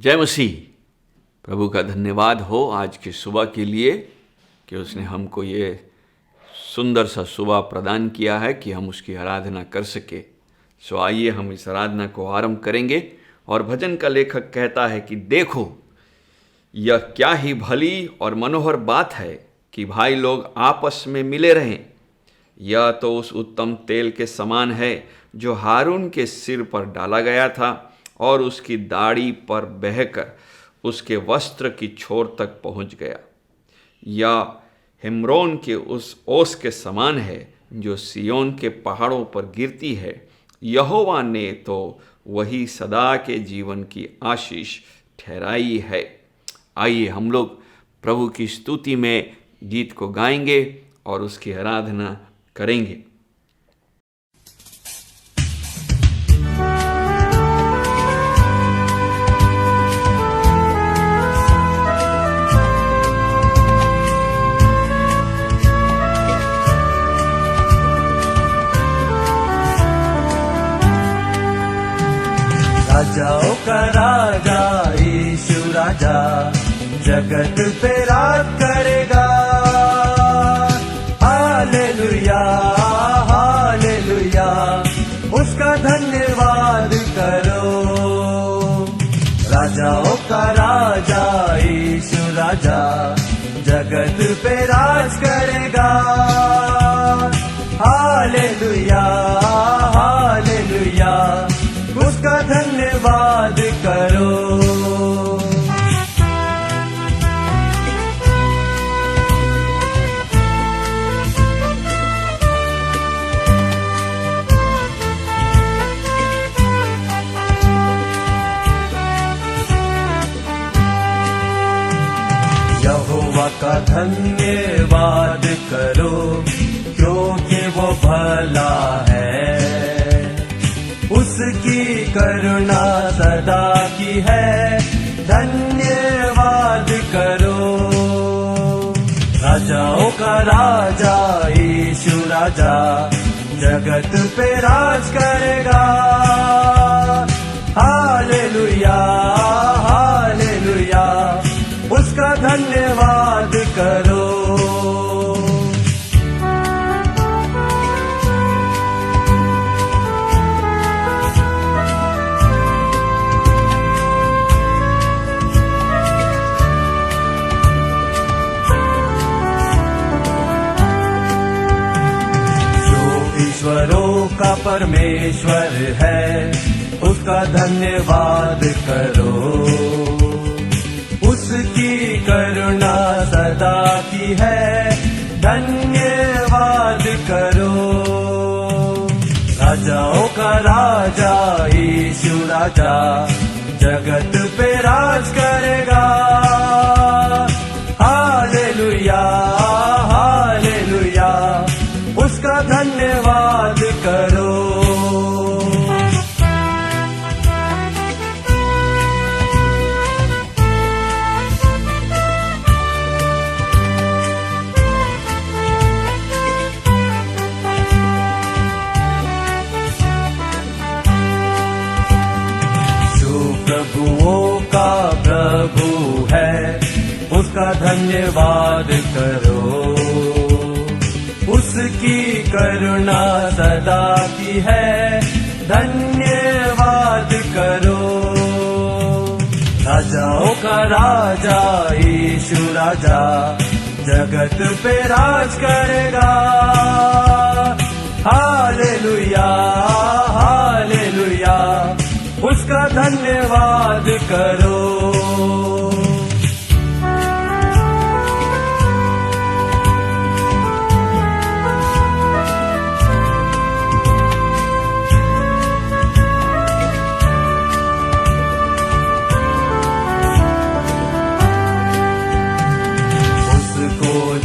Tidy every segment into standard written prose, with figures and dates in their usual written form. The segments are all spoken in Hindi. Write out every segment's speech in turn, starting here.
जय मसीह। प्रभु का धन्यवाद हो आज की सुबह के लिए कि उसने हमको ये सुंदर सा सुबह प्रदान किया है कि हम उसकी आराधना कर सके। सो आइए हम इस आराधना को आरंभ करेंगे। और भजन का लेखक कहता है कि देखो यह क्या ही भली और मनोहर बात है कि भाई लोग आपस में मिले रहें। यह तो उस उत्तम तेल के समान है जो हारून के सिर पर डाला गया था और उसकी दाढ़ी पर बहकर उसके वस्त्र की छोर तक पहुंच गया। या हिम्रोन के उस ओस के समान है जो सियोन के पहाड़ों पर गिरती है। यहोवा ने तो वही सदा के जीवन की आशीष ठहराई है। आइए हम लोग प्रभु की स्तुति में गीत को गाएंगे और उसकी आराधना करेंगे। राजाओं का राजा यीशु राजा जगत पे राज करेगा। हालेलुया हालेलुया उसका धन्यवाद करो। राजाओं का राजा यीशु राजा जगत पे राज करेगा। हालेलुया हालेलुया उसका धन्यवाद करो। यहोवा का धन्यवाद करो क्योंकि वो भला है। उसकी करुणा सदा की है। धन्यवाद करो। राजाओं का राजा यीशु राजा जगत पे राज करेगा। हालेलुया हालेलुया उसका धन्यवाद करो। ईश्वरों का परमेश्वर है उसका धन्यवाद करो। उसकी करुणा सदा की है। धन्यवाद करो। राजाओं का राजा यीशु राजा जगत पे राज करेगा। हालेलुया हालेलुया उसका धन्यवाद करो। जो प्रभुओं का प्रभु है उसका धन्यवाद करो। उसकी करुणा सदा की है। धन्यवाद करो। राजाओं का राजा यीशु राजा जगत पे राज करेगा। हालेलुया हालेलुया उसका धन्यवाद करो।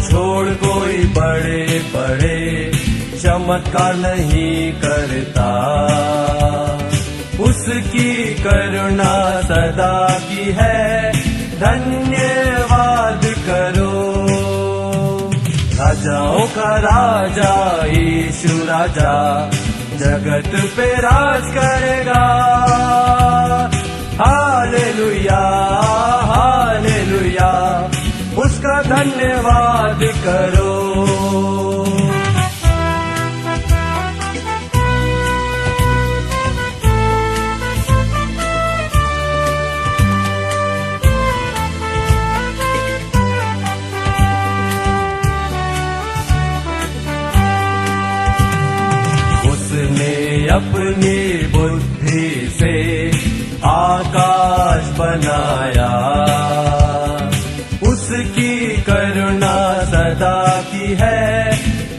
छोड़ कोई बड़े बड़े चमत्कार नहीं करता। उसकी करुणा सदा की है। धन्यवाद करो। राजाओं का राजा यीशु राजा जगत पे राज करेगा। हालेलुया बुद्धि से आकाश बनाया, उसकी करुणा सदा की है,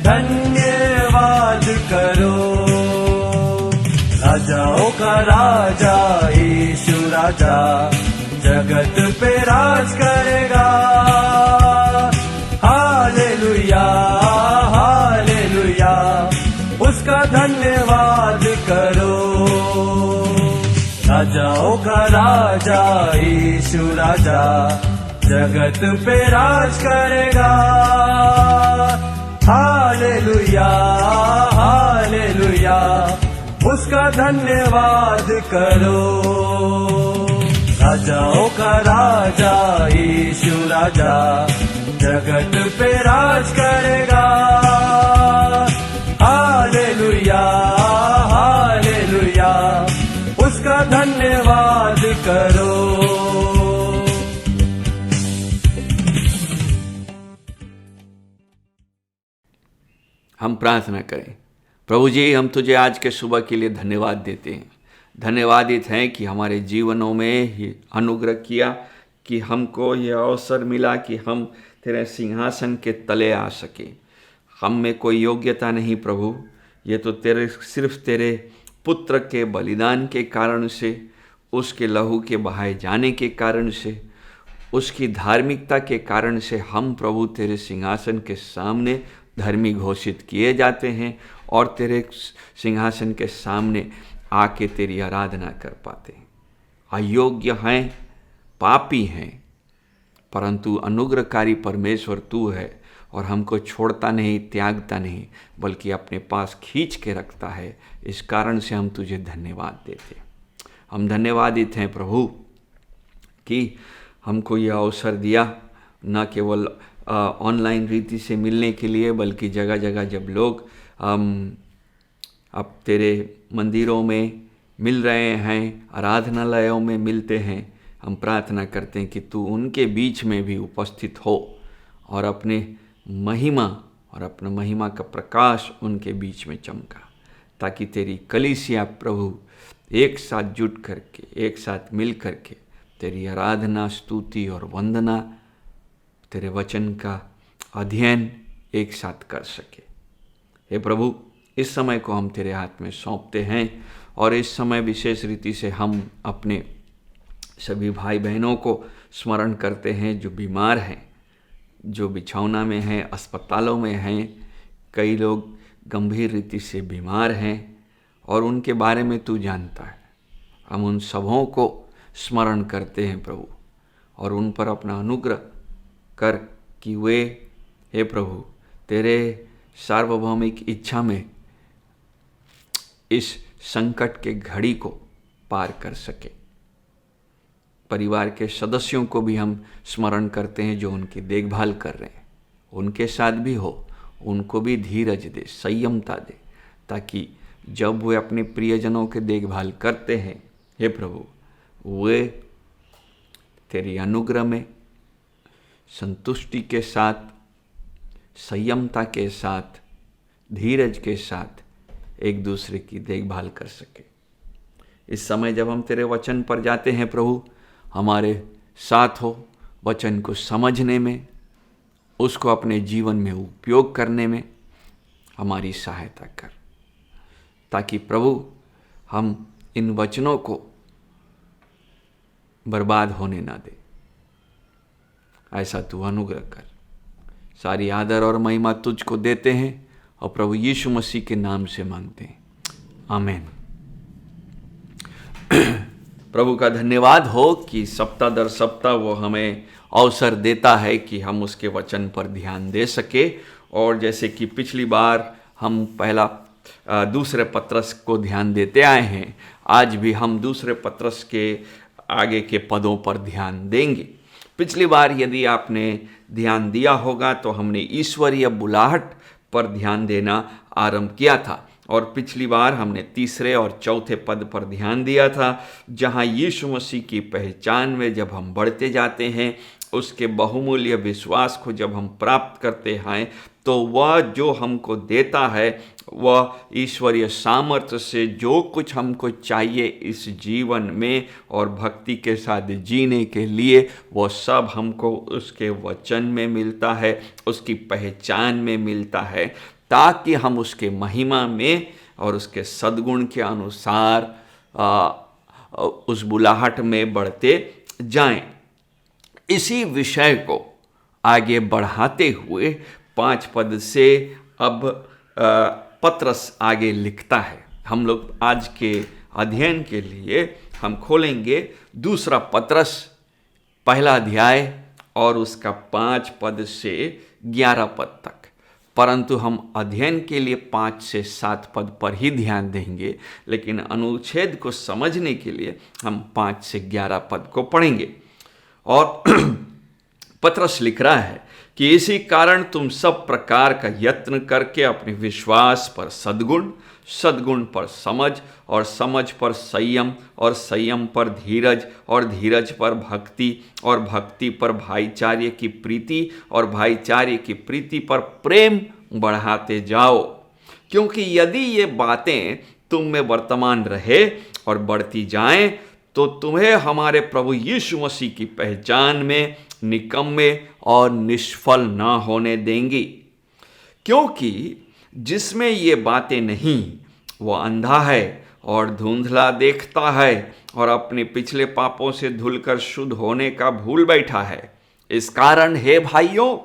धन्यवाद करो। राजाओं का राजा यीशु राजा जगत पे राज करेगा। हालेलुया हालेलुया, उसका धन्यवाद करो। राजाओं का राजा यीशु राजा जगत पे राज करेगा। हालेलुया हालेलुया, उसका धन्यवाद करो। राजाओं का राजा यीशु राजा जगत पे राज करेगा। हालेलुया हालेलुया, उसका धन्यवाद करो। हम प्रार्थना करें। प्रभु जी, हम तुझे आज के सुबह के लिए धन्यवाद देते हैं। धन्यवादित हैं कि हमारे जीवनों में ही अनुग्रह किया, कि हमको यह अवसर मिला कि हम तेरे सिंहासन के तले आ सके। हम में कोई योग्यता नहीं प्रभु, ये तो सिर्फ तेरे पुत्र के बलिदान के कारण से, उसके लहू के बहाए जाने के कारण से, उसकी धार्मिकता के कारण से हम प्रभु तेरे सिंहासन के सामने धर्मी घोषित किए जाते हैं और तेरे सिंहासन के सामने आके तेरी आराधना कर पाते हैं। अयोग्य हैं, पापी हैं, परंतु अनुग्रहकारी परमेश्वर तू है और हमको छोड़ता नहीं, त्यागता नहीं, बल्कि अपने पास खींच के रखता है। इस कारण से हम तुझे धन्यवाद देते हैं। हम धन्यवादित हैं प्रभु कि हमको यह अवसर दिया, न केवल ऑनलाइन रीति से मिलने के लिए, बल्कि जगह जगह जब लोग अब तेरे मंदिरों में मिल रहे हैं, आराधनालयों में मिलते हैं, हम प्रार्थना करते हैं कि तू उनके बीच में भी उपस्थित हो और अपने महिमा और अपना महिमा का प्रकाश उनके बीच में चमका, ताकि तेरी कलीसिया प्रभु एक साथ जुट करके, एक साथ मिल करके तेरी आराधना, स्तुति और वंदना, तेरे वचन का अध्ययन एक साथ कर सके। हे प्रभु, इस समय को हम तेरे हाथ में सौंपते हैं और इस समय विशेष रीति से हम अपने सभी भाई बहनों को स्मरण करते हैं जो बीमार हैं, जो बिछौना में हैं, अस्पतालों में हैं। कई लोग गंभीर रीति से बीमार हैं और उनके बारे में तू जानता है। हम उन सबों को स्मरण करते हैं प्रभु, और उन पर अपना अनुग्रह कर कि वे, हे प्रभु, तेरे सार्वभौमिक इच्छा में इस संकट के घड़ी को पार कर सके। परिवार के सदस्यों को भी हम स्मरण करते हैं जो उनकी देखभाल कर रहे हैं, उनके साथ भी हो, उनको भी धीरज दे, संयमता दे, ताकि जब वे अपने प्रियजनों के देखभाल करते हैं, हे प्रभु, वे तेरी अनुग्रह में संतुष्टि के साथ, संयमता के साथ, धीरज के साथ एक दूसरे की देखभाल कर सके। इस समय जब हम तेरे वचन पर जाते हैं प्रभु, हमारे साथ हो, वचन को समझने में, उसको अपने जीवन में उपयोग करने में हमारी सहायता कर, ताकि प्रभु हम इन वचनों को बर्बाद होने ना दे। ऐसा तू अनुग्रह कर। सारी आदर और महिमा तुझको देते हैं और प्रभु यीशु मसीह के नाम से मांगते हैं, आमीन। प्रभु का धन्यवाद हो कि सप्ताह दर सप्ताह वो हमें अवसर देता है कि हम उसके वचन पर ध्यान दे सके। और जैसे कि पिछली बार हम दूसरे पत्रस को ध्यान देते आए हैं, आज भी हम दूसरे पत्रस के आगे के पदों पर ध्यान देंगे। पिछली बार यदि आपने ध्यान दिया होगा तो हमने ईश्वरीय बुलाहट पर ध्यान देना आरंभ किया था, और पिछली बार हमने तीसरे और चौथे पद पर ध्यान दिया था, जहां यीशु मसीह की पहचान में जब हम बढ़ते जाते हैं, उसके बहुमूल्य विश्वास को जब हम प्राप्त करते हैं, तो वह जो हमको देता है वह ईश्वरीय सामर्थ्य से जो कुछ हमको चाहिए इस जीवन में और भक्ति के साथ जीने के लिए, वो सब हमको उसके वचन में मिलता है, उसकी पहचान में मिलता है, ताकि हम उसके महिमा में और उसके सद्गुण के अनुसार उस बुलाहट में बढ़ते जाएं। इसी विषय को आगे बढ़ाते हुए 5 पद से अब पत्रस आगे लिखता है। हम लोग आज के अध्ययन के लिए हम खोलेंगे दूसरा पत्रस 1 अध्याय और उसका 5 पद से 11 पद तक। परंतु हम अध्ययन के लिए 5 से 7 पद पर ही ध्यान देंगे, लेकिन अनुच्छेद को समझने के लिए हम 5 से 11 पद को पढ़ेंगे। और पत्रस लिख रहा है कि इसी कारण तुम सब प्रकार का यत्न करके अपने विश्वास पर सद्गुण, सद्गुण पर समझ, और समझ पर संयम, और संयम पर धीरज, और धीरज पर भक्ति, और भक्ति पर भाईचारे की प्रीति, और भाईचारे की प्रीति पर प्रेम बढ़ाते जाओ। क्योंकि यदि ये बातें तुम में वर्तमान रहे और बढ़ती जाएं, तो तुम्हें हमारे प्रभु यीशु मसीह की पहचान में निकम्मे और निष्फल ना होने देंगी। क्योंकि जिसमें ये बातें नहीं, वो अंधा है और धुंधला देखता है, और अपने पिछले पापों से धुलकर शुद्ध होने का भूल बैठा है। इस कारण हे भाइयों,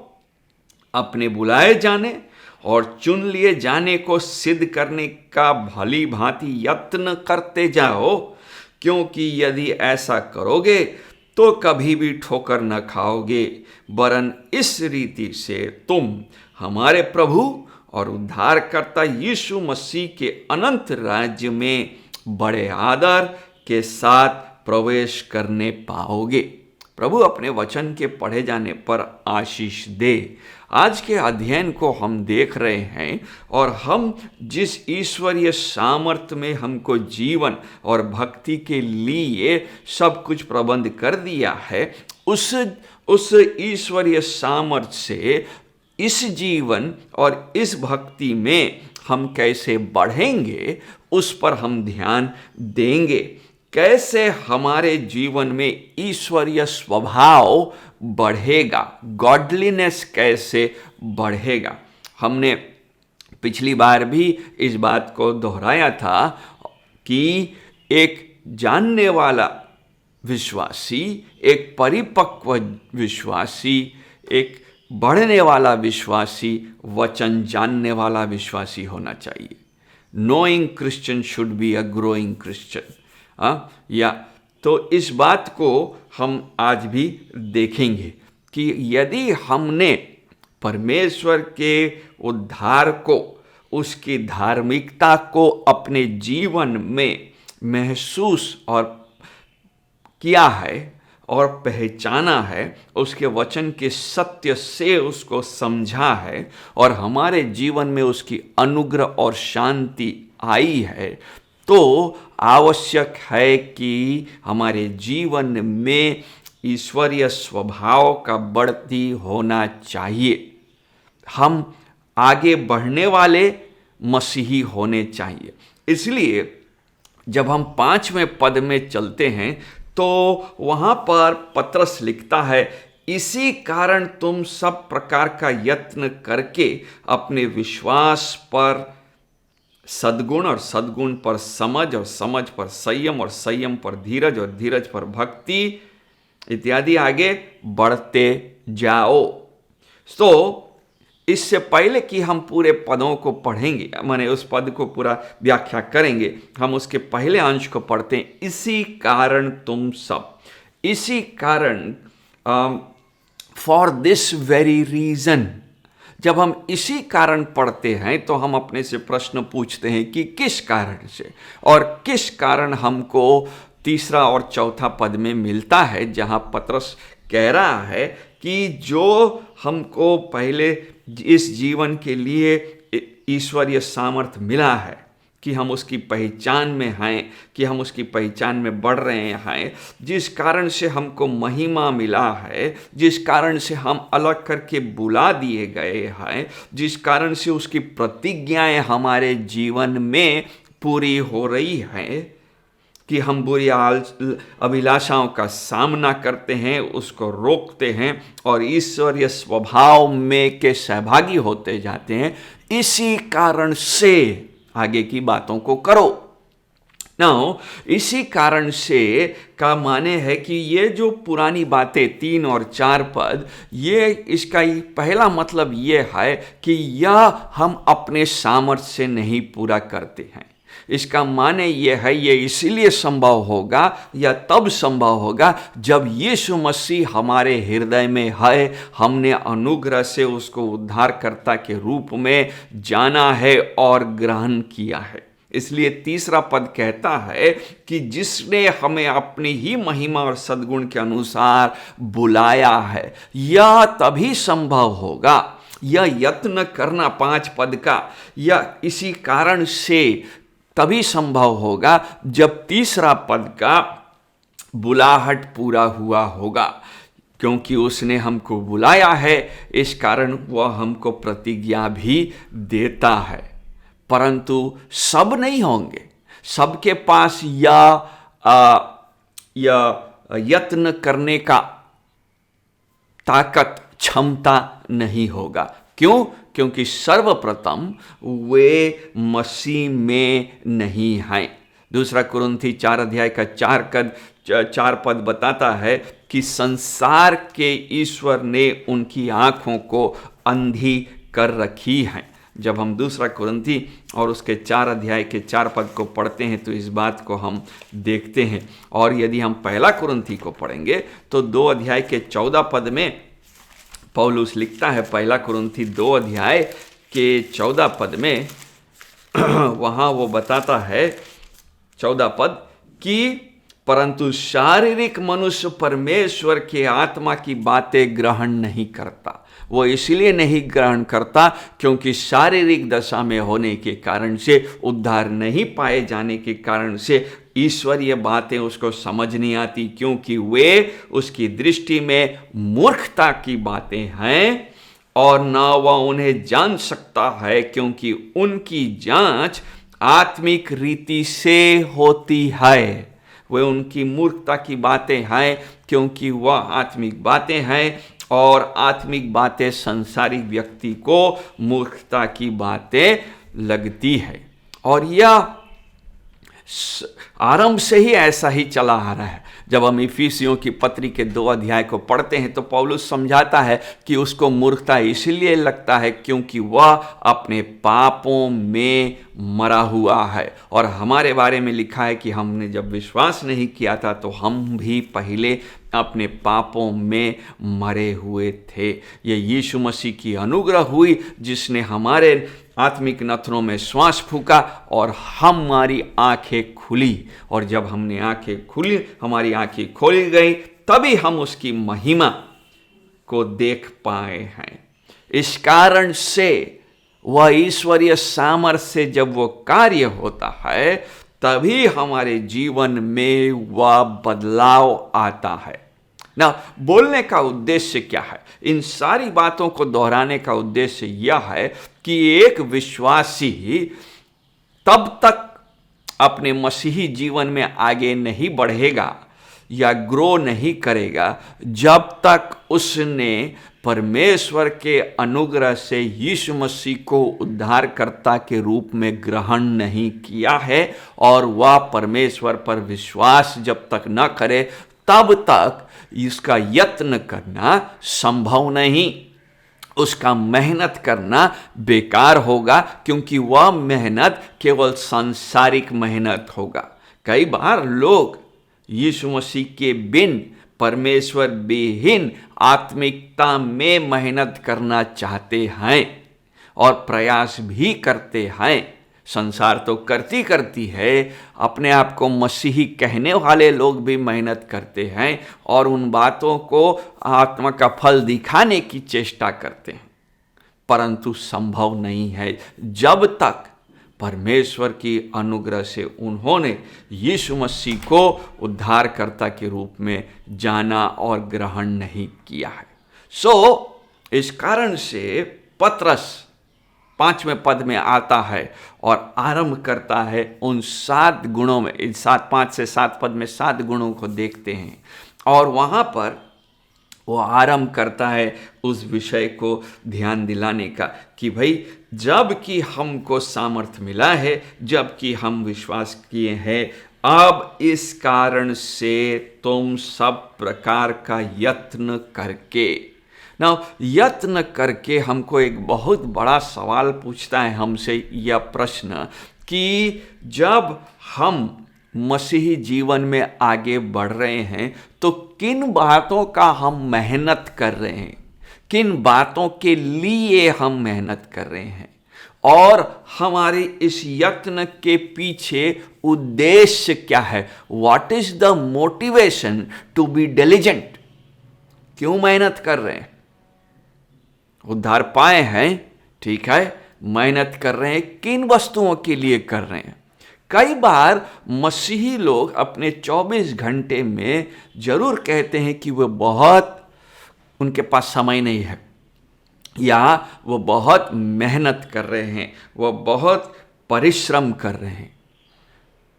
अपने बुलाए जाने और चुन लिए जाने को सिद्ध करने का भली भांति यत्न करते जाओ, क्योंकि यदि ऐसा करोगे तो कभी भी ठोकर न खाओगे, वरन इस रीति से तुम हमारे प्रभु और उद्धारकर्ता यीशु मसीह के अनंत राज्य में बड़े आदर के साथ प्रवेश करने पाओगे। प्रभु अपने वचन के पढ़े जाने पर आशीष दे। आज के अध्ययन को हम देख रहे हैं, और हम जिस ईश्वरीय सामर्थ्य में हमको जीवन और भक्ति के लिए सब कुछ प्रबंध कर दिया है, उस ईश्वरीय सामर्थ्य से इस जीवन और इस भक्ति में हम कैसे बढ़ेंगे, उस पर हम ध्यान देंगे। कैसे हमारे जीवन में ईश्वरीय स्वभाव बढ़ेगा, गॉडलीनेस कैसे बढ़ेगा। हमने पिछली बार भी इस बात को दोहराया था कि एक जानने वाला विश्वासी, एक परिपक्व विश्वासी, एक बढ़ने वाला विश्वासी, वचन जानने वाला विश्वासी होना चाहिए। Knowing Christian should be a growing Christian. या तो इस बात को हम आज भी देखेंगे कि यदि हमने परमेश्वर के उद्धार को, उसकी धार्मिकता को अपने जीवन में महसूस और किया है और पहचाना है, उसके वचन के सत्य से उसको समझा है, और हमारे जीवन में उसकी अनुग्रह और शांति आई है, तो आवश्यक है कि हमारे जीवन में ईश्वरीय स्वभाव का बढ़ती होना चाहिए। हम आगे बढ़ने वाले मसीही होने चाहिए। इसलिए जब हम 5वें पद में चलते हैं तो वहाँ पर पत्रस लिखता है, इसी कारण तुम सब प्रकार का यत्न करके अपने विश्वास पर सद्गुण, और सद्गुण पर समझ, और समझ पर संयम, और संयम पर धीरज, और धीरज पर भक्ति इत्यादि आगे बढ़ते जाओ। तो इससे पहले कि हम पूरे पदों को पढ़ेंगे, माने उस पद को पूरा व्याख्या करेंगे, हम उसके पहले अंश को पढ़ते हैं। इसी कारण तुम सब, इसी कारण, फॉर दिस वेरी रीजन। जब हम इसी कारण पढ़ते हैं तो हम अपने से प्रश्न पूछते हैं कि किस कारण से, और किस कारण हमको तीसरा और चौथा पद में मिलता है, जहां पत्रस कह रहा है कि जो हमको पहले इस जीवन के लिए ईश्वरीय सामर्थ्य मिला है कि हम उसकी पहचान में हैं, कि हम उसकी पहचान में बढ़ रहे हैं, जिस कारण से हमको महिमा मिला है, जिस कारण से हम अलग करके बुला दिए गए हैं, जिस कारण से उसकी प्रतिज्ञाएं हमारे जीवन में पूरी हो रही हैं, कि हम बुरी अभिलाषाओं का सामना करते हैं, उसको रोकते हैं और ईश्वरीय स्वभाव में के सहभागी होते जाते हैं। इसी कारण से आगे की बातों को करो। ना, इसी कारण से का माने है कि ये जो पुरानी बातें 3 और 4 पद, ये इसका पहला मतलब ये है कि यह हम अपने सामर्थ्य से नहीं पूरा करते हैं। इसका माने ये है, ये इसीलिए संभव होगा या तब संभव होगा जब यीशु मसीह हमारे हृदय में है, हमने अनुग्रह से उसको उद्धारकर्ता के रूप में जाना है और ग्रहण किया है। इसलिए तीसरा पद कहता है कि जिसने हमें अपनी ही महिमा और सद्गुण के अनुसार बुलाया है, यह तभी संभव होगा, यह यत्न करना 5 पद का, या इसी कारण से तभी संभव होगा जब तीसरा पद का बुलाहट पूरा हुआ होगा, क्योंकि उसने हमको बुलाया है, इस कारण वह हमको प्रतिज्ञा भी देता है। परंतु सब नहीं होंगे, सबके पास या यत्न करने का ताकत, क्षमता नहीं होगा। क्यों? क्योंकि सर्वप्रथम वे मसीह में नहीं हैं। दूसरा कुरिन्थी 4 अध्याय का 4 पद बताता है कि संसार के ईश्वर ने उनकी आंखों को अंधी कर रखी है। जब हम दूसरा कुरिन्थी और उसके 4 अध्याय के 4 पद को पढ़ते हैं तो इस बात को हम देखते हैं। और यदि हम पहला कुरिन्थी को पढ़ेंगे तो 2 अध्याय के 14 पद में पौलुस लिखता है, पहला कुरिन्थी 2 अध्याय के 14 पद में वहाँ वो बताता है 14 पद कि परंतु शारीरिक मनुष्य परमेश्वर के आत्मा की बातें ग्रहण नहीं करता। वो इसलिए नहीं ग्रहण करता क्योंकि शारीरिक दशा में होने के कारण से, उद्धार नहीं पाए जाने के कारण से ईश्वरीय बातें उसको समझ नहीं आती, क्योंकि वे उसकी दृष्टि में मूर्खता की बातें हैं और न वह उन्हें जान सकता है, क्योंकि उनकी जांच आत्मिक रीति से होती है। वे उनकी मूर्खता की बातें हैं क्योंकि वह आत्मिक बातें हैं, और आत्मिक बातें संसारिक व्यक्ति को मूर्खता की बातें लगती है। और यह आरंभ से ही ऐसा ही चला आ रहा है। जब हम इफिसियों की पत्री के 2 अध्याय को पढ़ते हैं तो पौलुस समझाता है कि उसको मूर्खता इसलिए लगता है क्योंकि वह अपने पापों में मरा हुआ है। और हमारे बारे में लिखा है कि हमने जब विश्वास नहीं किया था तो हम भी पहले अपने पापों में मरे हुए थे। ये यीशु मसीह की अनुग्रह हुई जिसने हमारे आत्मिक नथनों में श्वास फूका और हमारी आंखें खुली, और जब हमने आंखें खुली, हमारी आंखें खोली गई, तभी हम उसकी महिमा को देख पाए हैं। इस कारण से वह ईश्वरीय सामर्थ्य से जब वो कार्य होता है तभी हमारे जीवन में वह बदलाव आता है ना। बोलने का उद्देश्य क्या है? इन सारी बातों को दोहराने का उद्देश्य यह है कि एक विश्वासी तब तक अपने मसीही जीवन में आगे नहीं बढ़ेगा या ग्रो नहीं करेगा जब तक उसने परमेश्वर के अनुग्रह से यीशु मसीह को उद्धारकर्ता के रूप में ग्रहण नहीं किया है, और वह परमेश्वर पर विश्वास जब तक न करे तब तक इसका यत्न करना संभव नहीं। उसका मेहनत करना बेकार होगा, क्योंकि वह मेहनत केवल सांसारिक मेहनत होगा। कई बार लोग यीशु मसीह के बिन, परमेश्वर विहीन आत्मिकता में मेहनत करना चाहते हैं और प्रयास भी करते हैं। संसार तो करती है, अपने आप को मसीही कहने वाले लोग भी मेहनत करते हैं और उन बातों को आत्मा का फल दिखाने की चेष्टा करते हैं, परंतु संभव नहीं है जब तक परमेश्वर की अनुग्रह से उन्होंने यीशु मसीह को उद्धारकर्ता के रूप में जाना और ग्रहण नहीं किया है। इस कारण से पतरस 5वें पद में आता है और आरंभ करता है उन 7 गुणों में, 5 से 7 पद में 7 गुणों को देखते हैं और वहाँ पर वो आरंभ करता है उस विषय को ध्यान दिलाने का कि भाई जबकि हमको सामर्थ मिला है, जबकि हम विश्वास किए हैं, अब इस कारण से तुम सब प्रकार का यत्न करके यत्न करके हमको एक बहुत बड़ा सवाल पूछता है हमसे यह प्रश्न कि जब हम मसीही जीवन में आगे बढ़ रहे हैं तो किन बातों का हम मेहनत कर रहे हैं, किन बातों के लिए हम मेहनत कर रहे हैं और हमारे इस यत्न के पीछे उद्देश्य क्या है। What is the motivation to be diligent. क्यों मेहनत कर रहे हैं? उद्धार पाए हैं, ठीक है, मेहनत कर रहे हैं, किन वस्तुओं के लिए कर रहे हैं। कई बार मसीही लोग अपने 24 घंटे में जरूर कहते हैं कि उनके पास समय नहीं है या वो बहुत मेहनत कर रहे हैं, वो बहुत परिश्रम कर रहे हैं,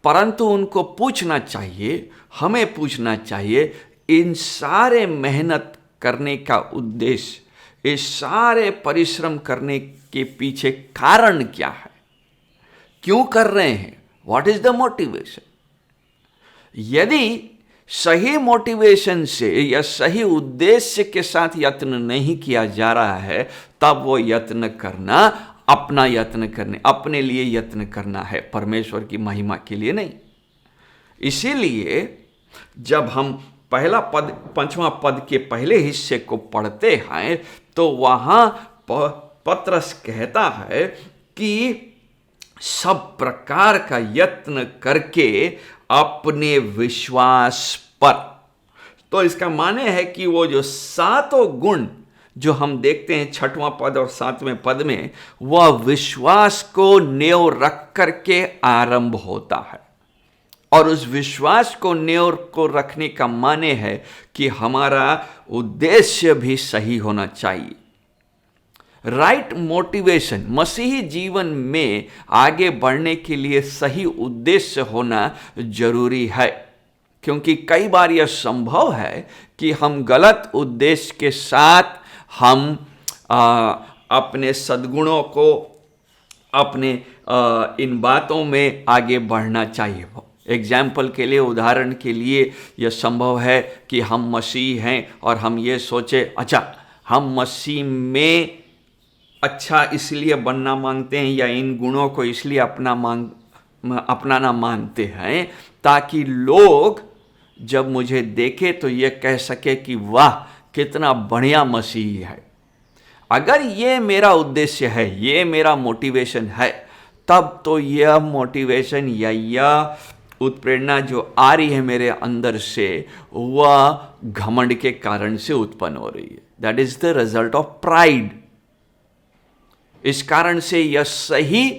परंतु उनको पूछना चाहिए, हमें पूछना चाहिए, इन सारे मेहनत करने का उद्देश्य, इस सारे परिश्रम करने के पीछे कारण क्या है, क्यों कर रहे हैं, व्हाट इज द मोटिवेशन। यदि सही मोटिवेशन से या सही उद्देश्य के साथ यत्न नहीं किया जा रहा है, तब वो यत्न करना अपना यत्न करने, अपने लिए यत्न करना है, परमेश्वर की महिमा के लिए नहीं। इसीलिए जब हम पहला पद, 5वां पद के पहले हिस्से को पढ़ते हैं तो वहां पतरस कहता है कि सब प्रकार का यत्न करके अपने विश्वास पर। तो इसका माने है कि वो जो 7 गुण जो हम देखते हैं 6वां पद और 7वें पद में, वह विश्वास को नेव रख करके आरंभ होता है। और उस विश्वास को नेव को रखने का माने है कि हमारा उद्देश्य भी सही होना चाहिए। राइट मोटिवेशन, मसीही जीवन में आगे बढ़ने के लिए सही उद्देश्य होना जरूरी है, क्योंकि कई बार यह संभव है कि हम गलत उद्देश्य के साथ हम अपने सद्गुणों को, अपने इन बातों में आगे बढ़ना चाहिए। एग्जाम्पल के लिए, उदाहरण के लिए, यह संभव है कि हम मसीह हैं और हम ये सोचे, अच्छा हम मसीह में अच्छा इसलिए बनना मांगते हैं या इन गुणों को इसलिए अपनाना मांगते हैं ताकि लोग जब मुझे देखे तो ये कह सके कि वाह कितना बढ़िया मसीह है। अगर ये मेरा उद्देश्य है, ये मेरा मोटिवेशन है, तब तो यह मोटिवेशन या यह उत्प्रेरणा जो आ रही है मेरे अंदर से, वह घमंड के कारण से उत्पन्न हो रही है। That is the result of pride. इस कारण से यह सही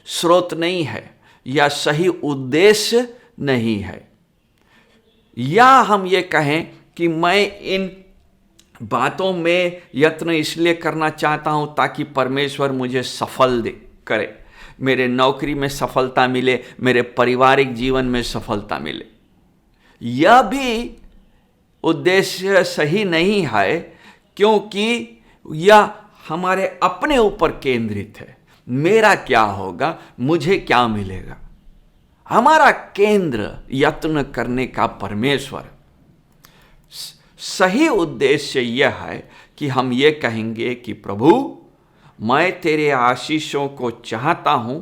स्रोत नहीं है या सही उद्देश्य नहीं है। या हम ये कहें कि मैं इन बातों में यत्न इसलिए करना चाहता हूं ताकि परमेश्वर मुझे सफल करे, मेरे नौकरी में सफलता मिले, मेरे पारिवारिक जीवन में सफलता मिले। यह भी उद्देश्य सही नहीं है, क्योंकि यह हमारे अपने ऊपर केंद्रित है। मेरा क्या होगा, मुझे क्या मिलेगा। हमारा केंद्र यत्न करने का परमेश्वर। सही उद्देश्य यह है कि हम ये कहेंगे कि प्रभु मैं तेरे आशीषों को चाहता हूं,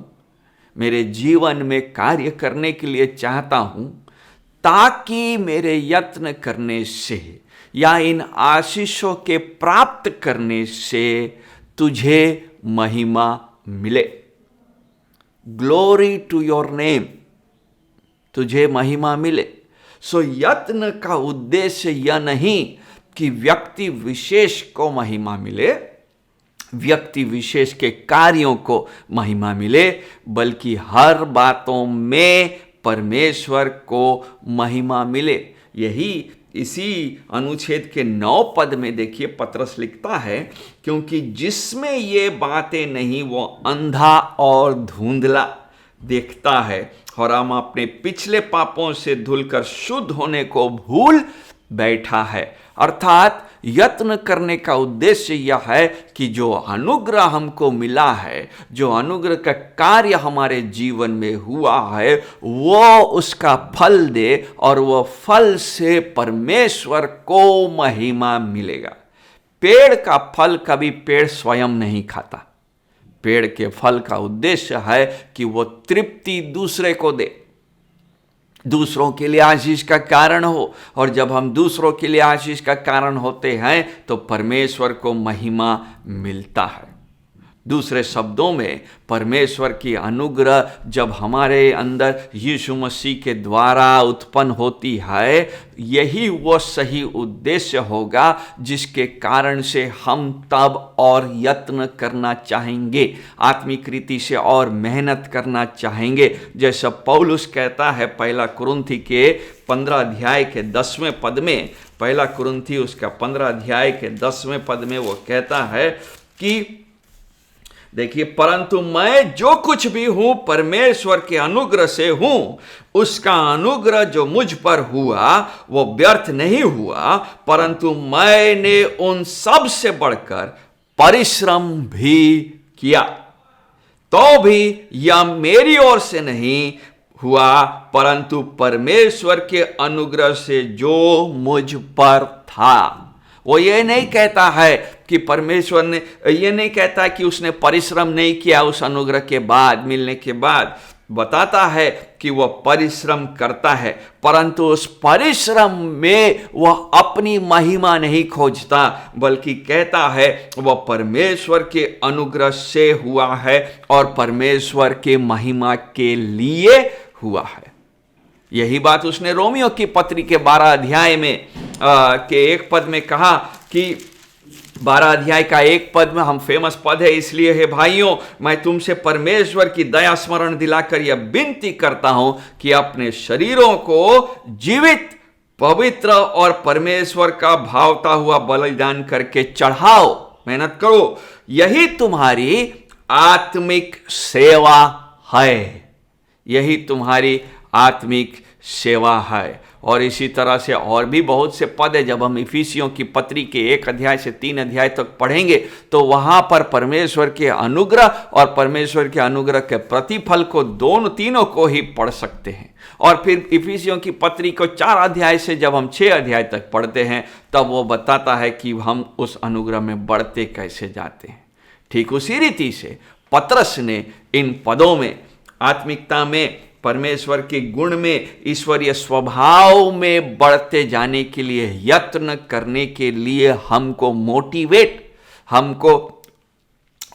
मेरे जीवन में कार्य करने के लिए चाहता हूं, ताकि मेरे यत्न करने से या इन आशीषों के प्राप्त करने से तुझे महिमा मिले। ग्लोरी टू योर नेम, तुझे महिमा मिले। सो यत्न का उद्देश्य यह नहीं कि व्यक्ति विशेष को महिमा मिले, व्यक्ति विशेष के कार्यों को महिमा मिले, बल्कि हर बातों में परमेश्वर को महिमा मिले। यही इसी अनुच्छेद के 9 पद में देखिए पतरस लिखता है, क्योंकि जिसमें ये बातें नहीं वो अंधा और धुंधला देखता है और हम अपने पिछले पापों से धुलकर शुद्ध होने को भूल बैठा है। अर्थात यत्न करने का उद्देश्य यह है कि जो अनुग्रह हमको मिला है, जो अनुग्रह का कार्य हमारे जीवन में हुआ है, वो उसका फल दे और वो फल से परमेश्वर को महिमा मिलेगा। पेड़ का फल कभी पेड़ स्वयं नहीं खाता। पेड़ के फल का उद्देश्य है कि वो तृप्ति दूसरे को दे, दूसरों के लिए आशीष का कारण हो, और जब हम दूसरों के लिए आशीष का कारण होते हैं तो परमेश्वर को महिमा मिलता है। दूसरे शब्दों में परमेश्वर की अनुग्रह जब हमारे अंदर यीशु मसीह के द्वारा उत्पन्न होती है, यही वो सही उद्देश्य होगा जिसके कारण से हम तब और यत्न करना चाहेंगे, आत्मिक रीति से और मेहनत करना चाहेंगे। जैसा पौलुस कहता है 1 कुरिन्थी के 15 अध्याय के 10वें पद में, 1 कुरिन्थी उसका 15 अध्याय के 10वें पद में वो कहता है कि देखिए, परंतु मैं जो कुछ भी हूं परमेश्वर के अनुग्रह से हूं, उसका अनुग्रह जो मुझ पर हुआ वो व्यर्थ नहीं हुआ, परंतु मैंने उन सब से बढ़कर परिश्रम भी किया, तो भी यह मेरी ओर से नहीं हुआ, परंतु परमेश्वर के अनुग्रह से जो मुझ पर था। वो ये नहीं कहता है कि परमेश्वर ने, ये नहीं कहता कि उसने परिश्रम नहीं किया उस अनुग्रह के बाद, मिलने के बाद। बताता है कि वह परिश्रम करता है, परंतु उस परिश्रम में वह अपनी महिमा नहीं खोजता, बल्कि कहता है वह परमेश्वर के अनुग्रह से हुआ है और परमेश्वर के महिमा के लिए हुआ है। यही बात उसने रोमियो की पत्री के 12 अध्याय में के 1 पद में कहा कि 12 अध्याय का 1 पद में, हम फेमस पद है इसलिए है भाइयों, मैं तुमसे परमेश्वर की दया स्मरण दिलाकर यह विनती करता हूं कि अपने शरीरों को जीवित, पवित्र और परमेश्वर का भावता हुआ बलिदान करके चढ़ाओ, मेहनत करो, यही तुम्हारी आत्मिक सेवा है। यही तुम्हारी आत्मिक सेवा है। और इसी तरह से और भी बहुत से पद है। जब हम इफिसियों की पत्री के 1 अध्याय से 3 अध्याय तक पढ़ेंगे तो वहां पर परमेश्वर के अनुग्रह और परमेश्वर के अनुग्रह के प्रतिफल को तीनों को ही पढ़ सकते हैं। और फिर इफिसियों की पत्री को 4 अध्याय से जब हम 6 अध्याय तक पढ़ते हैं तब वो बताता है कि हम उस अनुग्रह में बढ़ते कैसे जाते हैं। ठीक उसी रीति से पतरस ने इन पदों में आत्मिकता में, परमेश्वर के गुण में, ईश्वरीय स्वभाव में बढ़ते जाने के लिए, यत्न करने के लिए हमको मोटिवेट, हमको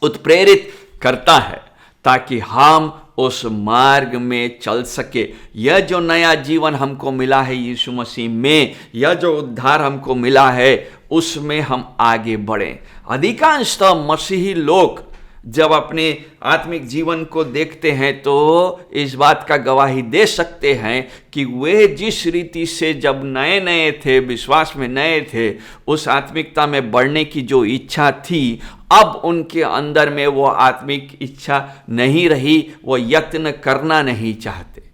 उत्प्रेरित करता है ताकि हम उस मार्ग में चल सके। यह जो नया जीवन हमको मिला है यीशु मसीह में, यह जो उद्धार हमको मिला है उसमें हम आगे बढ़ें। अधिकांशतः मसीही लोग जब अपने आत्मिक जीवन को देखते हैं तो इस बात का गवाही दे सकते हैं कि वे जिस रीति से जब नए नए थे, विश्वास में नए थे, उस आत्मिकता में बढ़ने की जो इच्छा थी, अब उनके अंदर में वो आत्मिक इच्छा नहीं रही, वो यत्न करना नहीं चाहते।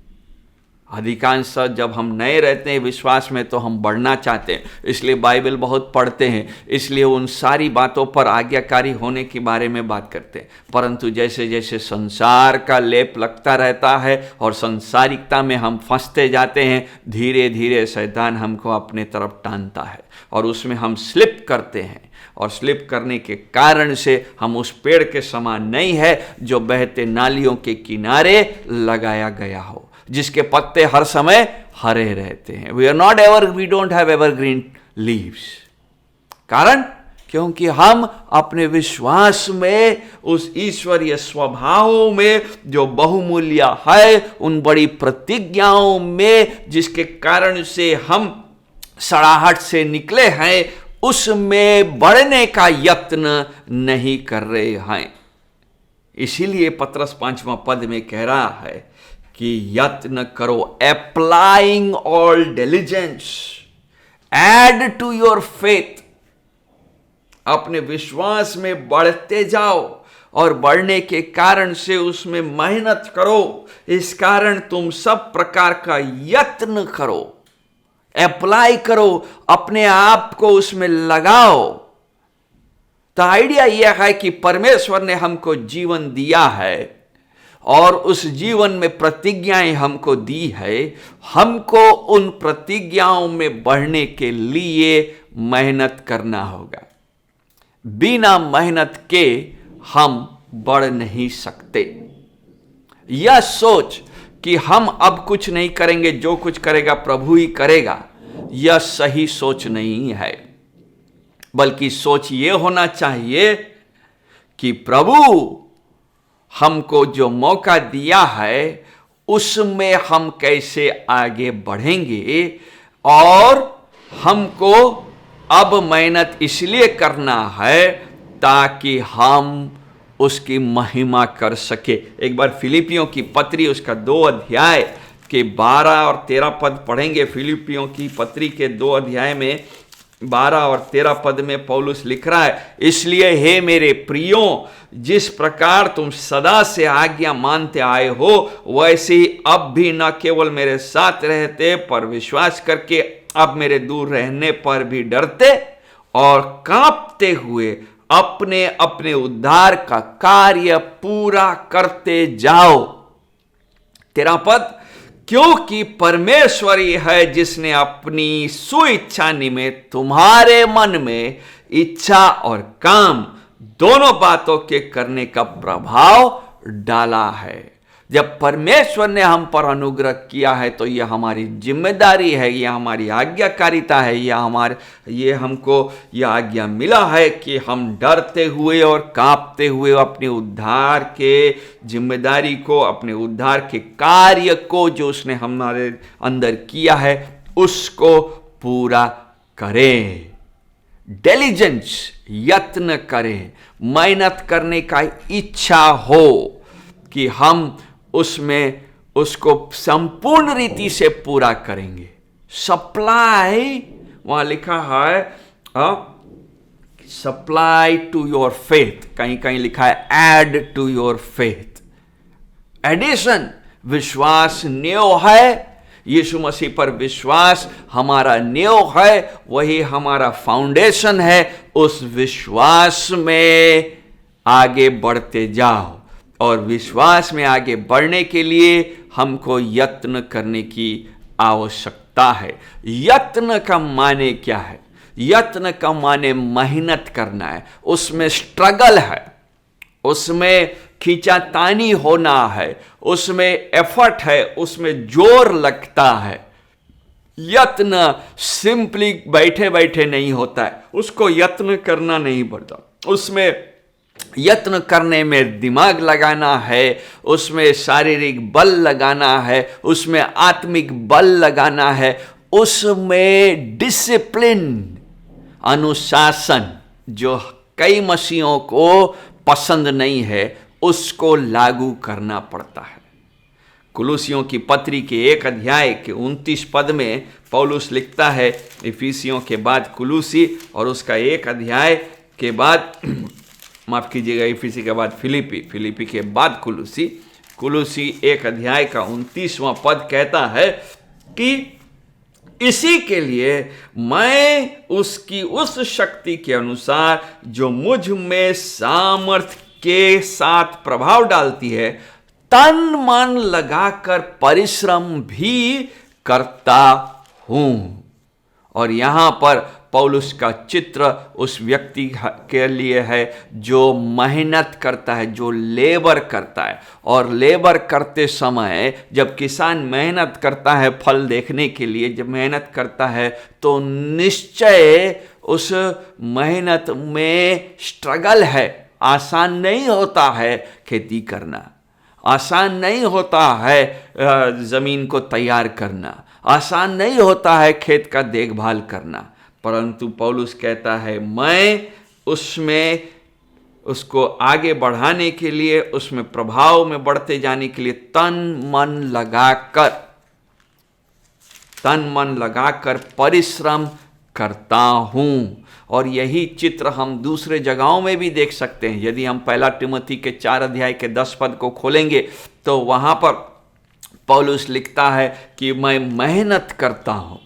अधिकांश जब हम नए रहते हैं विश्वास में तो हम बढ़ना चाहते हैं, इसलिए बाइबल बहुत पढ़ते हैं, इसलिए उन सारी बातों पर आज्ञाकारी होने के बारे में बात करते हैं। परंतु जैसे जैसे संसार का लेप लगता रहता है और संसारिकता में हम फंसते जाते हैं, धीरे धीरे शैतान हमको अपने तरफ टानता है और उसमें हम स्लिप करते हैं। और स्लिप करने के कारण से हम उस पेड़ के समान नहीं है जो बहते नालियों के किनारे लगाया गया हो, जिसके पत्ते हर समय हरे रहते हैं। We don't have evergreen leaves. कारण क्योंकि हम अपने विश्वास में उस ईश्वरीय स्वभाव में जो बहुमूल्य है, उन बड़ी प्रतिज्ञाओं में जिसके कारण से हम सड़ाहट से निकले हैं, उसमें बढ़ने का यत्न नहीं कर रहे हैं। इसीलिए पतरस 5वां पद में कह रहा है कि यत्न करो, applying all diligence, add to your faith. अपने विश्वास में बढ़ते जाओ और बढ़ने के कारण से उसमें मेहनत करो। इस कारण तुम सब प्रकार का यत्न करो, अप्लाई करो, अपने आप को उसमें लगाओ। तो आइडिया यह है कि परमेश्वर ने हमको जीवन दिया है और उस जीवन में प्रतिज्ञाएं हमको दी है। हमको उन प्रतिज्ञाओं में बढ़ने के लिए मेहनत करना होगा। बिना मेहनत के हम बढ़ नहीं सकते। यह सोच कि हम अब कुछ नहीं करेंगे, जो कुछ करेगा प्रभु ही करेगा, यह सही सोच नहीं है। बल्कि सोच ये होना चाहिए कि प्रभु हमको जो मौका दिया है उसमें हम कैसे आगे बढ़ेंगे, और हमको अब मेहनत इसलिए करना है ताकि हम उसकी महिमा कर सके। एक बार फिलिपियों की पत्री उसका 2 अध्याय के 12 और 13 पद पढ़ेंगे। फिलिपियों की पत्री के 2 अध्याय में 12 और 13 पद में पौलुस लिख रहा है, इसलिए हे मेरे प्रियों, जिस प्रकार तुम सदा से आज्ञा मानते आए हो, वैसे ही अब भी न केवल मेरे साथ रहते पर विश्वास करके अब मेरे दूर रहने पर भी डरते और कांपते हुए अपने अपने उद्धार का कार्य पूरा करते जाओ। 13 पद, क्योंकि परमेश्वर ही है जिसने अपनी सुइच्छा निमित्त तुम्हारे मन में इच्छा और काम दोनों बातों के करने का प्रभाव डाला है। जब परमेश्वर ने हम पर अनुग्रह किया है तो यह हमारी जिम्मेदारी है, यह हमारी आज्ञाकारिता है, ये हमको यह आज्ञा मिला है कि हम डरते हुए और कांपते हुए अपने उद्धार के जिम्मेदारी को, अपने उद्धार के कार्य को जो उसने हमारे अंदर किया है उसको पूरा करें। डिलिजेंस, यत्न करें, मेहनत करने का इच्छा हो कि हम उसमें उसको संपूर्ण रीति से पूरा करेंगे। सप्लाई, वहां लिखा है सप्लाई टू योर फेथ, कहीं कहीं लिखा है add to your faith. Addition, विश्वास न्यो है, यीशु मसीह पर विश्वास हमारा न्यो है, वही हमारा फाउंडेशन है। उस विश्वास में आगे बढ़ते जाओ, और विश्वास में आगे बढ़ने के लिए हमको यत्न करने की आवश्यकता है। यत्न का माने क्या है? यत्न का माने मेहनत करना है, उसमें स्ट्रगल है, उसमें खींचातानी होना है, उसमें एफर्ट है, उसमें जोर लगता है। यत्न सिंपली बैठे बैठे नहीं होता है, उसको यत्न करना नहीं पड़ता। उसमें यत्न करने में दिमाग लगाना है, उसमें शारीरिक बल लगाना है, उसमें आत्मिक बल लगाना है, उसमें डिसिप्लिन, अनुशासन जो कई मसीहों को पसंद नहीं है उसको लागू करना पड़ता है। कुलुसियों की पत्री के 1 अध्याय के 29 पद में पौलुस लिखता है, इफिसियों के बाद कुलुसी और उसका 1 अध्याय के बाद माफ कीजिएगा, इफिसी के बाद फिलिपी, फिलिपी के बाद कुलुसी 1 अध्याय का 29वां पद कहता है कि इसी के लिए मैं उसकी उस शक्ति के अनुसार जो मुझ में सामर्थ्य के साथ प्रभाव डालती है, तन मन लगाकर परिश्रम भी करता हूं। और यहां पर पौलुस का चित्र उस व्यक्ति के लिए है जो मेहनत करता है, जो लेबर करता है। और लेबर करते समय जब किसान मेहनत करता है फल देखने के लिए, जब मेहनत करता है तो निश्चय उस मेहनत में स्ट्रगल है। आसान नहीं होता है खेती करना, आसान नहीं होता है ज़मीन को तैयार करना, आसान नहीं होता है खेत का देखभाल करना, परंतु पौलुस कहता है मैं उसमें उसको आगे बढ़ाने के लिए, उसमें प्रभाव में बढ़ते जाने के लिए तन मन लगाकर परिश्रम करता हूं। और यही चित्र हम दूसरे जगहों में भी देख सकते हैं। यदि हम 1 तिमोथी के 4 अध्याय के 10 पद को खोलेंगे तो वहां पर पौलुस लिखता है कि मैं मेहनत करता हूं।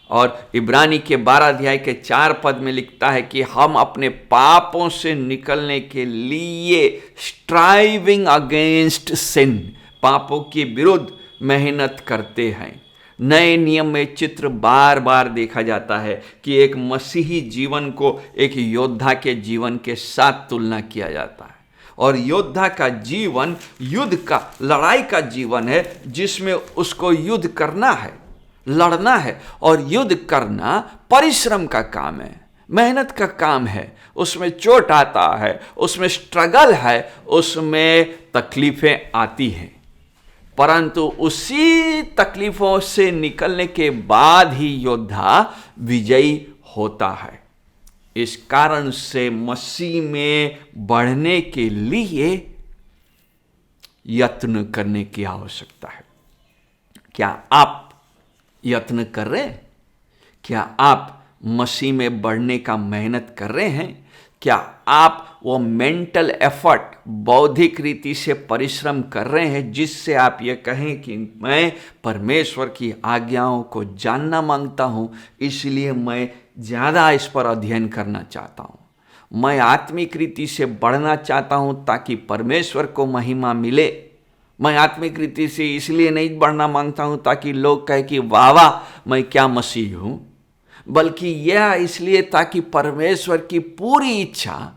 और इब्रानी के 12 अध्याय के 4 पद में लिखता है कि हम अपने पापों से निकलने के लिए स्ट्राइविंग अगेंस्ट सिन, पापों के विरुद्ध मेहनत करते हैं। नए नियम में चित्र बार बार देखा जाता है कि एक मसीही जीवन को एक योद्धा के जीवन के साथ तुलना किया जाता है। और योद्धा का जीवन युद्ध का, लड़ाई का जीवन है, जिसमें उसको युद्ध करना है, लड़ना है। और युद्ध करना परिश्रम का काम है, मेहनत का काम है। उसमें चोट आता है, उसमें स्ट्रगल है, उसमें तकलीफें आती हैं, परंतु उसी तकलीफों से निकलने के बाद ही योद्धा विजयी होता है। इस कारण से मसीह में बढ़ने के लिए यत्न करने की आवश्यकता है। क्या आप यत्न कर रहे हैं? क्या आप मसीह में बढ़ने का मेहनत कर रहे हैं? क्या आप वो मेंटल एफर्ट, बौद्धिक रीति से परिश्रम कर रहे हैं जिससे आप ये कहें कि मैं परमेश्वर की आज्ञाओं को जानना मांगता हूं, इसलिए मैं ज़्यादा इस पर अध्ययन करना चाहता हूं, मैं आत्मिक रीति से बढ़ना चाहता हूं ताकि परमेश्वर को महिमा मिले। मैं आत्मिक रीति से इसलिए नहीं बढ़ना मांगता हूं ताकि लोग कहें कि वाह वाह मैं क्या मसीह हूं, बल्कि यह इसलिए ताकि परमेश्वर की पूरी इच्छा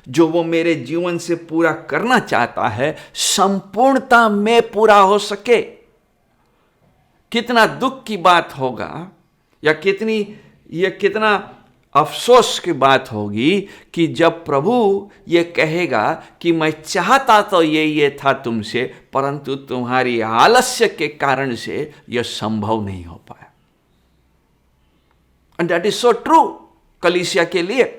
जो वो मेरे जीवन से पूरा करना चाहता है संपूर्णता में पूरा हो सके। कितना दुख की बात होगा या कितना अफसोस की बात होगी कि जब प्रभु ये कहेगा कि मैं चाहता तो ये था तुमसे, परंतु तुम्हारी आलस्य के कारण से यह संभव नहीं हो पाया। And that is so true कलीसिया के लिए।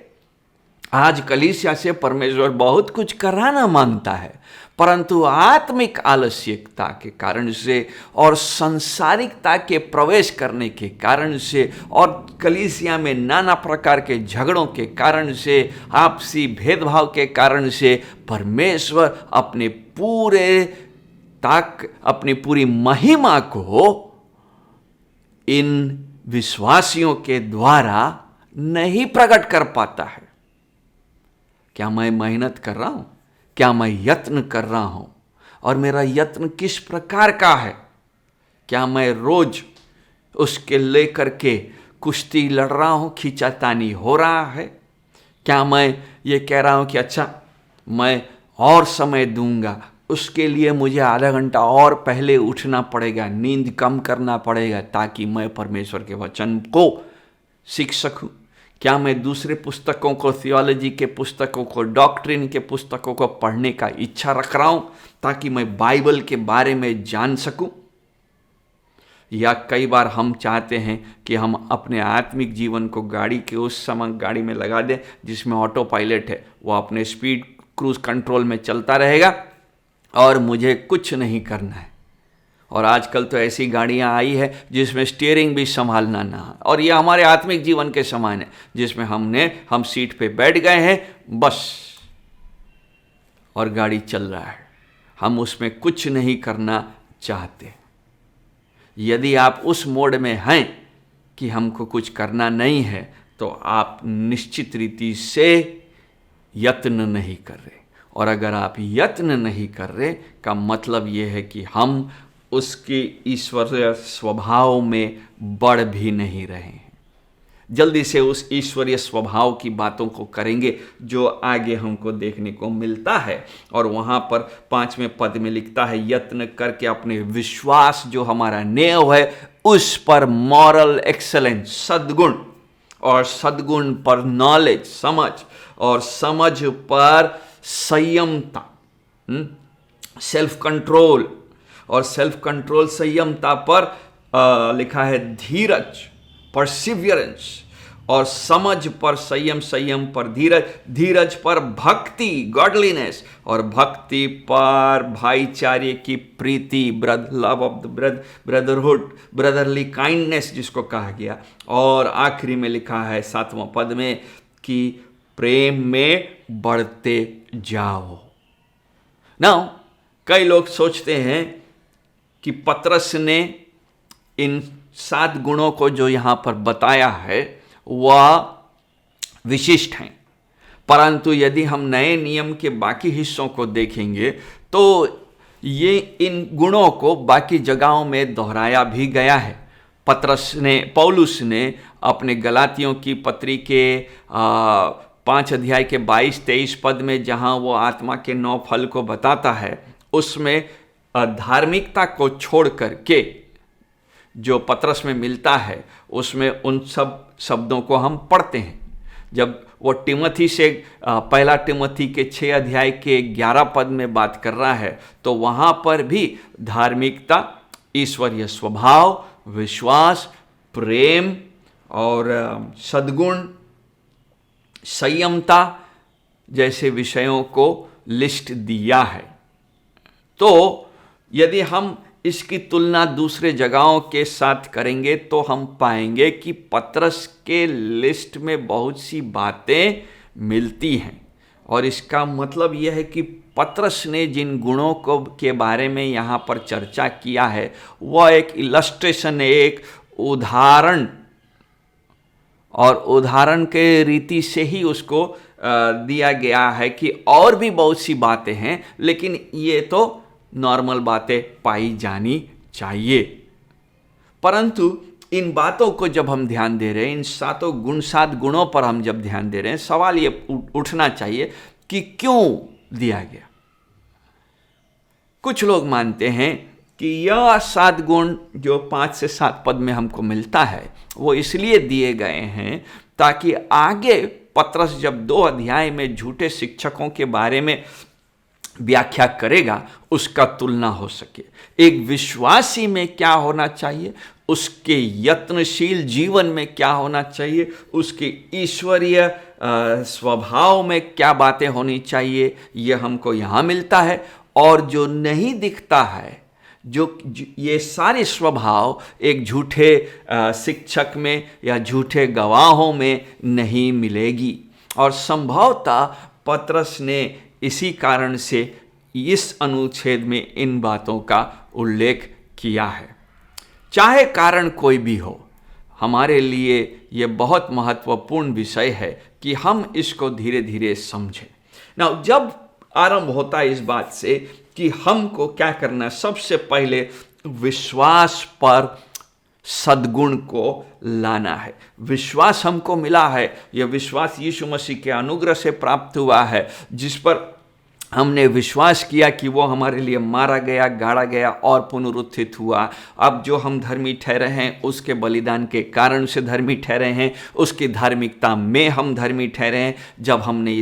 आज कलीसिया से परमेश्वर बहुत कुछ कराना मांगता है, परंतु आत्मिक आलस्यता के कारण से और संसारिकता के प्रवेश करने के कारण से और कलीसिया में नाना प्रकार के झगड़ों के कारण से, आपसी भेदभाव के कारण से परमेश्वर अपनी पूरी महिमा को इन विश्वासियों के द्वारा नहीं प्रकट कर पाता है। क्या मैं मेहनत कर रहा हूं? क्या मैं यत्न कर रहा हूं? और मेरा यत्न किस प्रकार का है? क्या मैं रोज उसके लेकर के कुश्ती लड़ रहा हूं, खींचातानी हो रहा है? क्या मैं ये कह रहा हूं कि अच्छा मैं और समय दूंगा, उसके लिए मुझे आधा घंटा और पहले उठना पड़ेगा, नींद कम करना पड़ेगा ताकि मैं परमेश्वर के वचन को सीख सकूं? क्या मैं दूसरे पुस्तकों को, थियोलॉजी के पुस्तकों को, डॉक्ट्रिन के पुस्तकों को पढ़ने का इच्छा रख रहा हूं ताकि मैं बाइबल के बारे में जान सकूं? या कई बार हम चाहते हैं कि हम अपने आत्मिक जीवन को गाड़ी के उस समय गाड़ी में लगा दें जिसमें ऑटो पायलट है, वो अपने स्पीड क्रूज कंट्रोल में चलता रहेगा और मुझे कुछ नहीं करना है। और आजकल तो ऐसी गाड़ियां आई है जिसमें स्टीयरिंग भी संभालना ना है। और ये हमारे आत्मिक जीवन के समान है, जिसमें हम सीट पे बैठ गए हैं बस और गाड़ी चल रहा है, हम उसमें कुछ नहीं करना चाहते। यदि आप उस मोड में हैं कि हमको कुछ करना नहीं है तो आप निश्चित रीति से यत्न नहीं कर रहे। और अगर आप यत्न नहीं कर रहे का मतलब ये है कि हम उसके ईश्वरीय स्वभाव में बढ़ भी नहीं रहे हैं। जल्दी से उस ईश्वरीय स्वभाव की बातों को करेंगे जो आगे हमको देखने को मिलता है। और वहाँ पर 5वें पद में लिखता है, यत्न करके अपने विश्वास जो हमारा नेव है उस पर मॉरल एक्सेलेंस, सद्गुण, और सद्गुण पर नॉलेज, समझ, और समझ पर संयमता, सेल्फ कंट्रोल, और सेल्फ कंट्रोल संयमता पर लिखा है धीरज, परसिवियरेंस, और समझ पर संयम, संयम पर धीरज, धीरज पर भक्ति गॉडलीनेस, और भक्ति पर भाईचारे की प्रीति, love of the brotherhood, brotherly kindness जिसको कहा गया। और आखिरी में लिखा है 7वां पद में कि प्रेम में बढ़ते जाओ। नाउ कई लोग सोचते हैं कि पतरस ने इन 7 गुणों को जो यहां पर बताया है वह विशिष्ट हैं, परंतु यदि हम नए नियम के बाकी हिस्सों को देखेंगे तो ये इन गुणों को बाकी जगहों में दोहराया भी गया है। पौलुस ने अपने गलातियों की पत्री के 5 अध्याय के 22-23 पद में जहां वो आत्मा के 9 फल को बताता है, उसमें धार्मिकता को छोड़ करके जो पतरस में मिलता है उसमें उन सब शब्दों को हम पढ़ते हैं। जब वो टिमोथी से पहला टिमोथी के 6 अध्याय के 11 पद में बात कर रहा है तो वहाँ पर भी धार्मिकता, ईश्वरीय स्वभाव, विश्वास, प्रेम और सद्गुण, संयमता जैसे विषयों को लिस्ट दिया है। तो यदि हम इसकी तुलना दूसरे जगहों के साथ करेंगे तो हम पाएंगे कि पतरस के लिस्ट में बहुत सी बातें मिलती हैं, और इसका मतलब यह है कि पतरस ने जिन गुणों को के बारे में यहाँ पर चर्चा किया है वह एक इलस्ट्रेशन, एक उदाहरण, और उदाहरण के रीति से ही उसको दिया गया है कि और भी बहुत सी बातें हैं, लेकिन ये तो नॉर्मल बातें पाई जानी चाहिए। परंतु इन बातों को जब हम ध्यान दे रहे हैं, इन 7 गुणों पर हम जब ध्यान दे रहे हैं, सवाल ये उठना चाहिए कि क्यों दिया गया। कुछ लोग मानते हैं कि यह 7 गुण जो 5 से 7 पद में हमको मिलता है वो इसलिए दिए गए हैं ताकि आगे पतरस जब 2 अध्याय में झूठे शिक्षकों के बारे में व्याख्या करेगा उसका तुलना हो सके। एक विश्वासी में क्या होना चाहिए, उसके यत्नशील जीवन में क्या होना चाहिए, उसके ईश्वरीय स्वभाव में क्या बातें होनी चाहिए, यह हमको यहाँ मिलता है। और जो नहीं दिखता है, जो ये सारे स्वभाव एक झूठे शिक्षक में या झूठे गवाहों में नहीं मिलेगी। और संभवतः पतरस ने इसी कारण से इस अनुच्छेद में इन बातों का उल्लेख किया है। चाहे कारण कोई भी हो, हमारे लिए यह बहुत महत्वपूर्ण विषय है कि हम इसको धीरे धीरे समझें। ना जब आरंभ होता है इस बात से कि हमको क्या करना है, सबसे पहले विश्वास पर सद्गुण को लाना है। विश्वास हमको मिला है, यह विश्वास यीशु मसीह के अनुग्रह से प्राप्त हुआ है, जिस पर हमने विश्वास किया कि वो हमारे लिए मारा गया, गाड़ा गया और पुनरुत्थित हुआ। अब जो हम धर्मी ठहरे हैं उसके बलिदान के कारण से धर्मी ठहरे हैं, उसकी धार्मिकता में हम धर्मी ठहरे हैं। जब हमने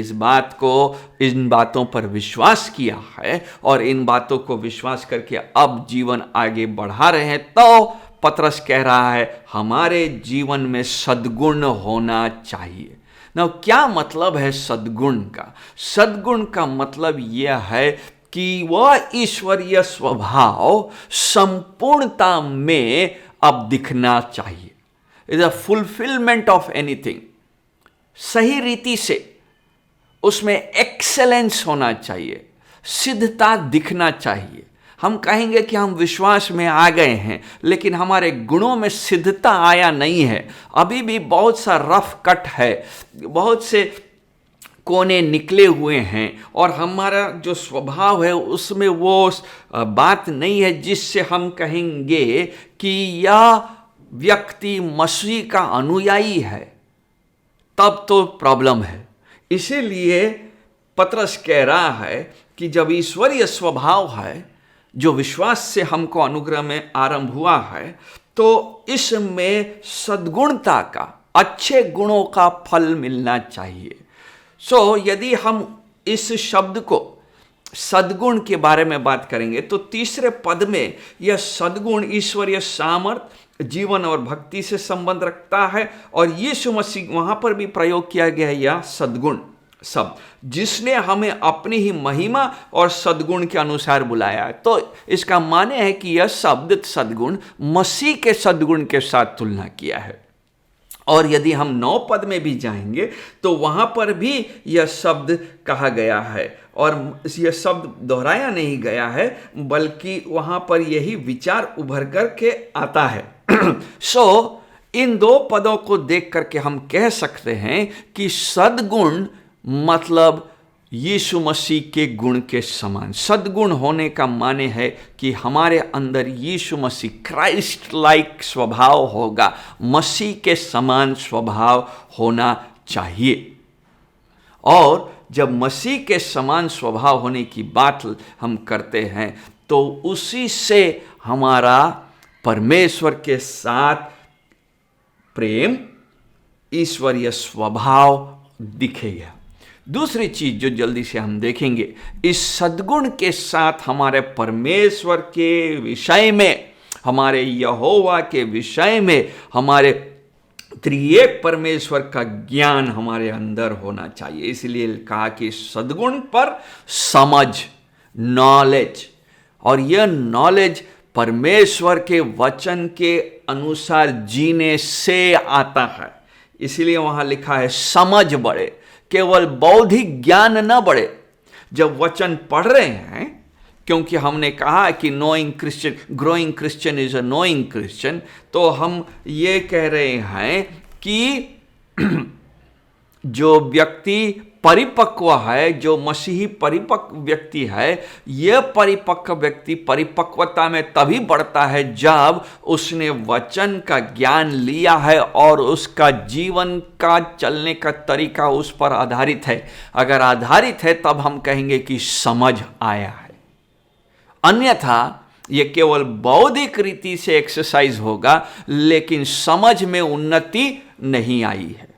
इन बातों पर विश्वास किया है और इन बातों को विश्वास करके अब जीवन आगे बढ़ा रहे हैं, तो पतरस कह रहा है हमारे जीवन में सद्गुण होना चाहिए। ना क्या मतलब है सद्गुण का? सद्गुण का मतलब यह है कि वह ईश्वरीय स्वभाव संपूर्णता में अब दिखना चाहिए। Is a fulfilment of anything, सही रीति से उसमें एक्सेलेंस होना चाहिए, सिद्धता दिखना चाहिए। हम कहेंगे कि हम विश्वास में आ गए हैं, लेकिन हमारे गुणों में सिद्धता आया नहीं है। अभी भी बहुत सा रफ कट है, बहुत से कोने निकले हुए हैं, और हमारा जो स्वभाव है उसमें वो बात नहीं है जिससे हम कहेंगे कि यह व्यक्ति मसीह का अनुयायी है। तब तो प्रॉब्लम है। इसीलिए पतरस कह रहा है कि जब ईश्वरीय स्वभाव है जो विश्वास से हमको अनुग्रह में आरंभ हुआ है, तो इसमें सद्गुणता का, अच्छे गुणों का फल मिलना चाहिए। यदि हम इस शब्द को सद्गुण के बारे में बात करेंगे तो तीसरे पद में यह सद्गुण ईश्वरीय सामर्थ जीवन और भक्ति से संबंध रखता है। और यीशु मसीह वहां पर भी प्रयोग किया गया है यह सद्गुण शब्द, जिसने हमें अपनी ही महिमा और सद्गुण के अनुसार बुलाया है। तो इसका माने है कि यह शब्द सद्गुण मसीह के सद्गुण के साथ तुलना किया है। और यदि हम 9 पद में भी जाएंगे तो वहां पर भी यह शब्द कहा गया है, और यह शब्द दोहराया नहीं गया है, बल्कि वहां पर यही विचार उभर कर के आता है। इन 2 पदों को देख करके हम कह सकते हैं कि सद्गुण मतलब यीशु मसीह के गुण के समान। सद्गुण होने का माने है कि हमारे अंदर यीशु मसीह क्राइस्ट लाइक स्वभाव होगा, मसीह के समान स्वभाव होना चाहिए। और जब मसीह के समान स्वभाव होने की बात हम करते हैं तो उसी से हमारा परमेश्वर के साथ प्रेम, ईश्वरीय स्वभाव दिखेगा। दूसरी चीज जो जल्दी से हम देखेंगे, इस सद्गुण के साथ हमारे परमेश्वर के विषय में, हमारे यहोवा के विषय में, हमारे त्रिएक परमेश्वर का ज्ञान हमारे अंदर होना चाहिए। इसलिए कहा कि सद्गुण पर समझ, नॉलेज, और यह नॉलेज परमेश्वर के वचन के अनुसार जीने से आता है। इसलिए वहां लिखा है समझ बढ़े, केवल बौद्धिक ज्ञान न बढ़े। जब वचन पढ़ रहे हैं, क्योंकि हमने कहा कि knowing Christian, growing Christian is a knowing Christian, तो हम ये कह रहे हैं कि जो व्यक्ति परिपक्व है, जो मसीही परिपक्व व्यक्ति है, यह परिपक्व व्यक्ति परिपक्वता में तभी बढ़ता है जब उसने वचन का ज्ञान लिया है और उसका जीवन का चलने का तरीका उस पर आधारित है। अगर आधारित है तब हम कहेंगे कि समझ आया है। अन्यथा यह केवल बौद्धिक रीति से एक्सरसाइज होगा, लेकिन समझ में उन्नति नहीं आई है।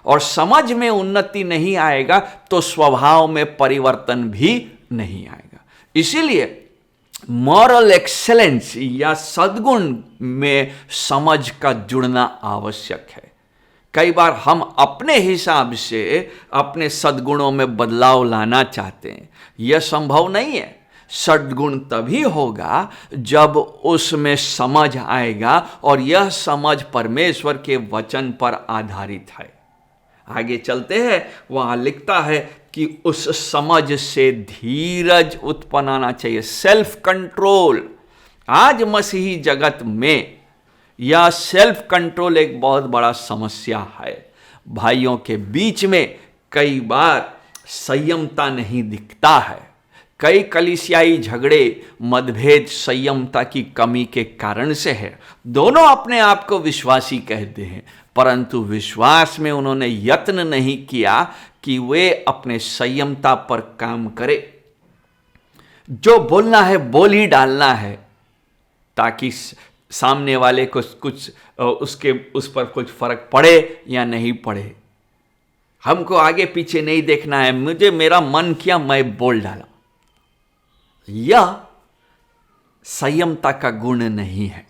और समझ में उन्नति नहीं आएगा तो स्वभाव में परिवर्तन भी नहीं आएगा। इसीलिए मॉरल एक्सेलेंस या सद्गुण में समझ का जुड़ना आवश्यक है। कई बार हम अपने हिसाब से अपने सद्गुणों में बदलाव लाना चाहते हैं, यह संभव नहीं है। सद्गुण तभी होगा जब उसमें समझ आएगा, और यह समझ परमेश्वर के वचन पर आधारित है। आगे चलते हैं, वहां लिखता है कि उस समझ से धीरज उत्पन्न आना चाहिए, सेल्फ कंट्रोल। आज मसीही जगत में यह सेल्फ कंट्रोल एक बहुत बड़ा समस्या है। भाइयों के बीच में कई बार संयमता नहीं दिखता है। कई कलीसियाई झगड़े, मतभेद संयमता की कमी के कारण से है। दोनों अपने आप को विश्वासी कहते हैं, परंतु विश्वास में उन्होंने यत्न नहीं किया कि वे अपने संयमता पर काम करें। जो बोलना है बोल ही डालना है, ताकि सामने वाले को कुछ उस पर कुछ फर्क पड़े या नहीं पड़े। हमको आगे पीछे नहीं देखना है, मुझे मेरा मन किया मैं बोल डाला। यह संयमता का गुण नहीं है।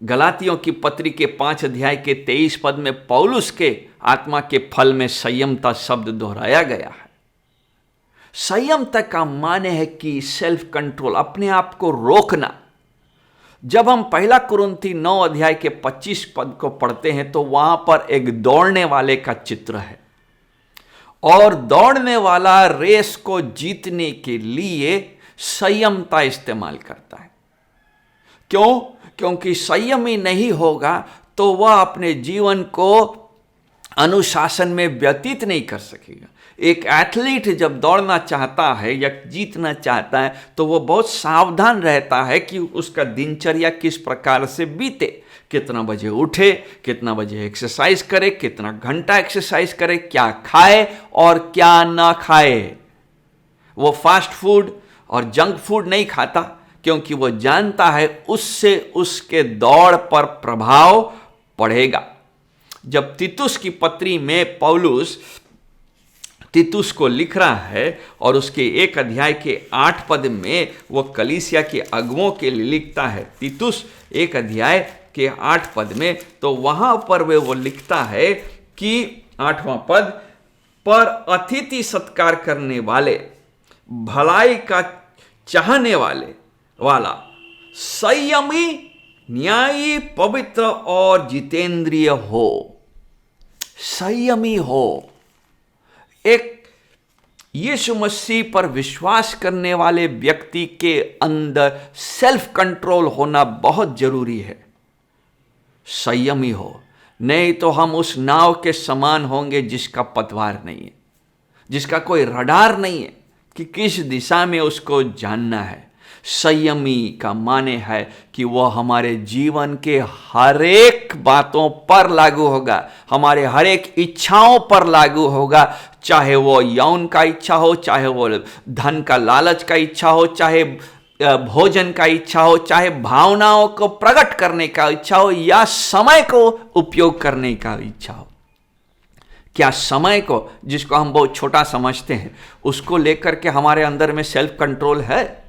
गलातियों की पत्री के 5 अध्याय के 23 पद में पौलुस के आत्मा के फल में संयमता शब्द दोहराया गया है। संयमता का माने है कि सेल्फ कंट्रोल, अपने आप को रोकना। जब हम 1 कुरिन्थी 9 अध्याय के 25 पद को पढ़ते हैं तो वहां पर एक दौड़ने वाले का चित्र है, और दौड़ने वाला रेस को जीतने के लिए संयमता इस्तेमाल करता है। क्यों? क्योंकि संयमी नहीं होगा तो वह अपने जीवन को अनुशासन में व्यतीत नहीं कर सकेगा। एक एथलीट जब दौड़ना चाहता है या जीतना चाहता है तो वह बहुत सावधान रहता है कि उसका दिनचर्या किस प्रकार से बीते, कितना बजे उठे, कितना बजे एक्सरसाइज करे, कितना घंटा एक्सरसाइज करे, क्या खाए और क्या ना खाए। वो फास्ट फूड और जंक फूड नहीं खाता, क्योंकि वो जानता है उससे उसके दौड़ पर प्रभाव पड़ेगा। जब तीतुस की पत्री में पौलुस तीतुस को लिख रहा है और उसके 1 अध्याय के 8 पद में वो कलीसिया के अगुओं के लिए लिखता है। तीतुस 1 अध्याय के 8 पद में, तो वहां पर वो लिखता है कि 8वां पद, पर अतिथि सत्कार करने वाले, भलाई का चाहने वाला, संयमी, न्यायी, पवित्र और जितेंद्रिय हो। संयमी हो। एक यीशु मसीह पर विश्वास करने वाले व्यक्ति के अंदर सेल्फ कंट्रोल होना बहुत जरूरी है। संयमी हो, नहीं तो हम उस नाव के समान होंगे जिसका पतवार नहीं है, जिसका कोई रडार नहीं है कि किस दिशा में उसको जानना है। संयमी का माने है कि वो हमारे जीवन के हर एक बातों पर लागू होगा, हमारे हर एक इच्छाओं पर लागू होगा, चाहे वो यौन का इच्छा हो, चाहे वो धन का लालच का इच्छा हो, चाहे भोजन का इच्छा हो, चाहे भावनाओं को प्रकट करने का इच्छा हो, या समय को उपयोग करने का इच्छा हो। क्या समय को, जिसको हम बहुत छोटा समझते हैं, उसको लेकर के हमारे अंदर में सेल्फ कंट्रोल है?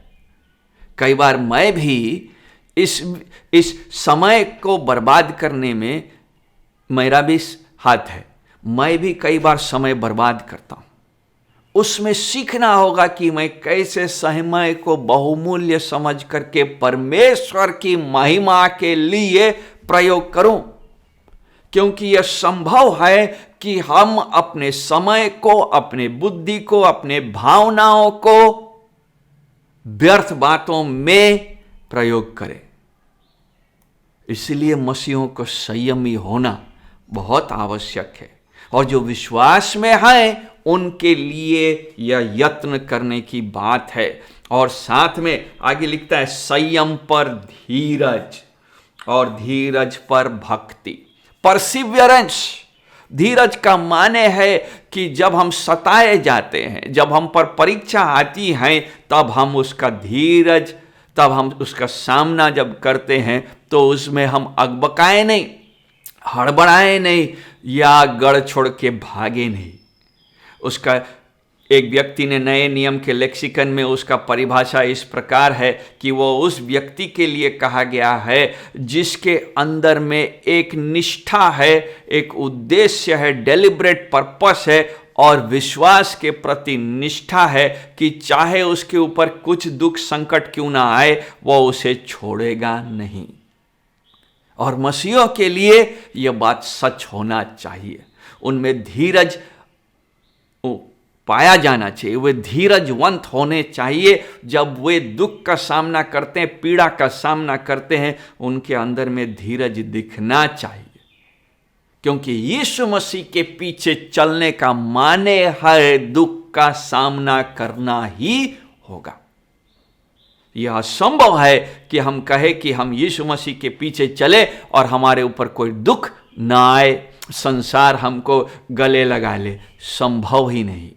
कई बार मैं भी इस समय को बर्बाद करने में मेरा भी हाथ है। मैं भी कई बार समय बर्बाद करता हूं। उसमें सीखना होगा कि मैं कैसे समय को बहुमूल्य समझ करके परमेश्वर की महिमा के लिए प्रयोग करूं, क्योंकि यह संभव है कि हम अपने समय को, अपने बुद्धि को, अपने भावनाओं को व्यर्थ बातों में प्रयोग करें। इसलिए मसीहों को संयमी होना बहुत आवश्यक है, और जो विश्वास में है उनके लिए यह यत्न करने की बात है। और साथ में आगे लिखता है, संयम पर धीरज, और धीरज पर भक्ति, परसिवियरेंस। धीरज का माने है कि जब हम सताए जाते हैं, जब हम पर परीक्षा आती है, तब हम उसका धीरज, तब हम उसका सामना जब करते हैं, तो उसमें हम अकबकाए नहीं, हड़बड़ाए नहीं, या गढ़ छोड़ के भागे नहीं। उसका एक व्यक्ति ने नए नियम के लेक्सिकन में उसका परिभाषा इस प्रकार है कि वो उस व्यक्ति के लिए कहा गया है जिसके अंदर में एक निष्ठा है, एक उद्देश्य है, डेलिब्रेट पर्पस है, और विश्वास के प्रति निष्ठा है कि चाहे उसके ऊपर कुछ दुख संकट क्यों ना आए, वो उसे छोड़ेगा नहीं। और मसीहों के लिए यह बात सच होना चाहिए। उनमें धीरज पाया जाना चाहिए, वे धीरजवंत होने चाहिए। जब वे दुख का सामना करते हैं, पीड़ा का सामना करते हैं, उनके अंदर में धीरज दिखना चाहिए, क्योंकि यीशु मसीह के पीछे चलने का माने है दुख का सामना करना ही होगा। यह असंभव है कि हम कहें कि हम यीशु मसीह के पीछे चले और हमारे ऊपर कोई दुख ना आए, संसार हमको गले लगा ले। संभव ही नहीं,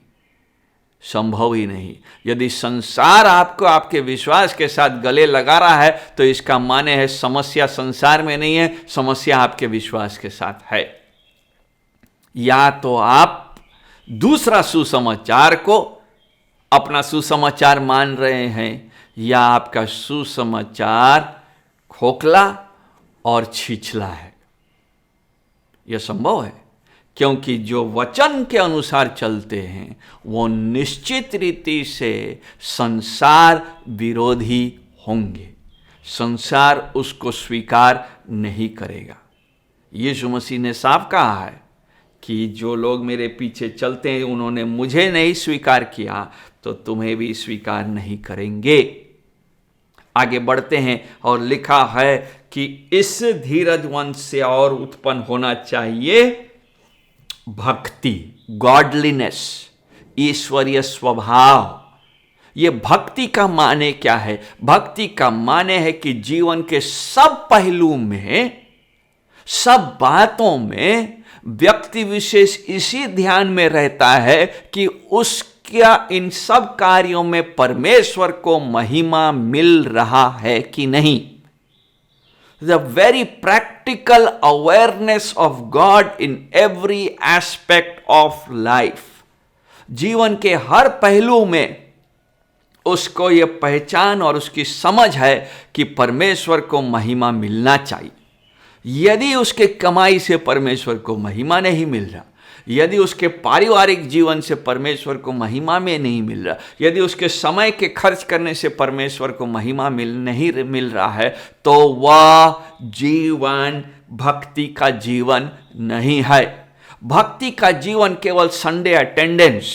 संभव ही नहीं। यदि संसार आपको आपके विश्वास के साथ गले लगा रहा है, तो इसका माने है समस्या संसार में नहीं है, समस्या आपके विश्वास के साथ है। या तो आप दूसरा सुसमाचार को अपना सुसमाचार मान रहे हैं, या आपका सुसमाचार खोखला और छिछला है। यह संभव है, क्योंकि जो वचन के अनुसार चलते हैं वो निश्चित रीति से संसार विरोधी होंगे, संसार उसको स्वीकार नहीं करेगा। यीशु मसीह ने साफ कहा है कि जो लोग मेरे पीछे चलते हैं, उन्होंने मुझे नहीं स्वीकार किया, तो तुम्हें भी स्वीकार नहीं करेंगे। आगे बढ़ते हैं, और लिखा है कि इस धीरजवंत से और उत्पन्न होना चाहिए भक्ति, गॉडलीनेस, ईश्वरीय स्वभाव। ये भक्ति का माने क्या है? भक्ति का माने है कि जीवन के सब पहलू में, सब बातों में व्यक्ति विशेष इसी ध्यान में रहता है कि उसका इन सब कार्यों में परमेश्वर को महिमा मिल रहा है कि नहीं। The very practical awareness of God in every aspect of life. जीवन के हर पहलू में उसको ये पहचान और उसकी समझ है कि परमेश्वर को महिमा मिलना चाहिए। यदि उसके कमाई से परमेश्वर को महिमा नहीं मिल रहा, यदि उसके पारिवारिक जीवन से परमेश्वर को महिमा में नहीं मिल रहा, यदि उसके समय के खर्च करने से परमेश्वर को महिमा नहीं मिल रहा है, तो वह जीवन भक्ति का जीवन नहीं है। भक्ति का जीवन केवल संडे अटेंडेंस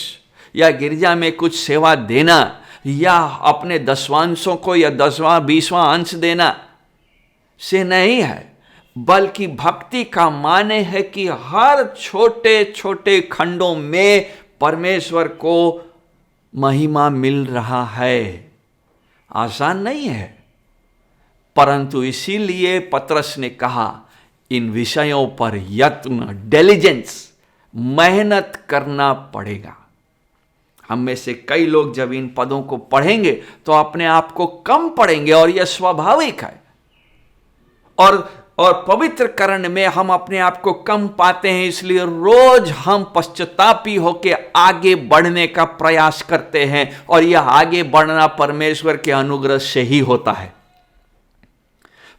या गिरजा में कुछ सेवा देना या अपने दसवांशों को या 10वां 20वां अंश देना से नहीं है, बल्कि भक्ति का माने है कि हर छोटे छोटे खंडों में परमेश्वर को महिमा मिल रहा है। आसान नहीं है, परंतु इसीलिए पतरस ने कहा इन विषयों पर यत्न, डिलिजेंस, मेहनत करना पड़ेगा। हम में से कई लोग जब इन पदों को पढ़ेंगे तो अपने आप को कम पढ़ेंगे और यह स्वाभाविक है। और पवित्रकरण में हम अपने आप को कम पाते हैं, इसलिए रोज हम पश्चातापी होकर आगे बढ़ने का प्रयास करते हैं, और यह आगे बढ़ना परमेश्वर के अनुग्रह से ही होता है।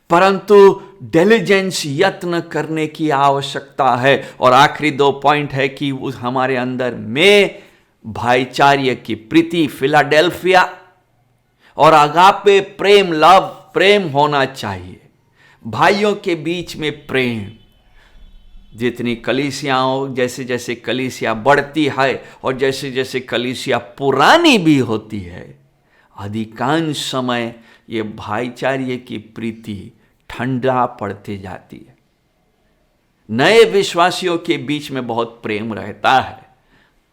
परंतु डिलिजेंस, यत्न करने की आवश्यकता है। और आखिरी 2 पॉइंट है कि उस हमारे अंदर में भाईचार्य की प्रीति, फिलाडेल्फिया और अगापे प्रेम, लव, प्रेम होना चाहिए। भाइयों के बीच में प्रेम। जितनी कलीसियाओं, जैसे जैसे कलीसिया बढ़ती है और जैसे जैसे कलीसिया पुरानी भी होती है, अधिकांश समय ये भाईचार्य की प्रीति ठंडा पड़ती जाती है। नए विश्वासियों के बीच में बहुत प्रेम रहता है,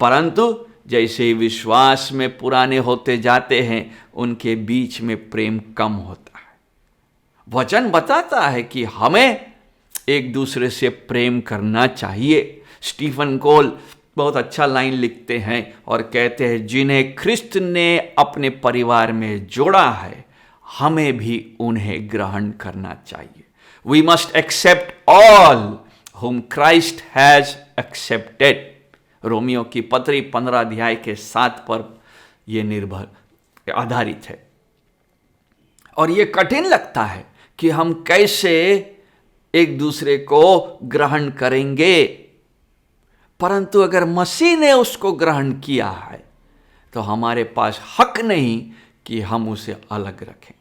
परंतु जैसे विश्वास में पुराने होते जाते हैं, उनके बीच में प्रेम कम होता है। वचन बताता है कि हमें एक दूसरे से प्रेम करना चाहिए। स्टीफन कोल बहुत अच्छा लाइन लिखते हैं और कहते हैं, जिन्हें ख्रिस्त ने अपने परिवार में जोड़ा है, हमें भी उन्हें ग्रहण करना चाहिए। We must accept all whom Christ has accepted। रोमियो की पत्री 15 अध्याय के 7 पर यह निर्भर आधारित है। और यह कठिन लगता है कि हम कैसे एक दूसरे को ग्रहण करेंगे, परंतु अगर मसीह ने उसको ग्रहण किया है तो हमारे पास हक नहीं कि हम उसे अलग रखें।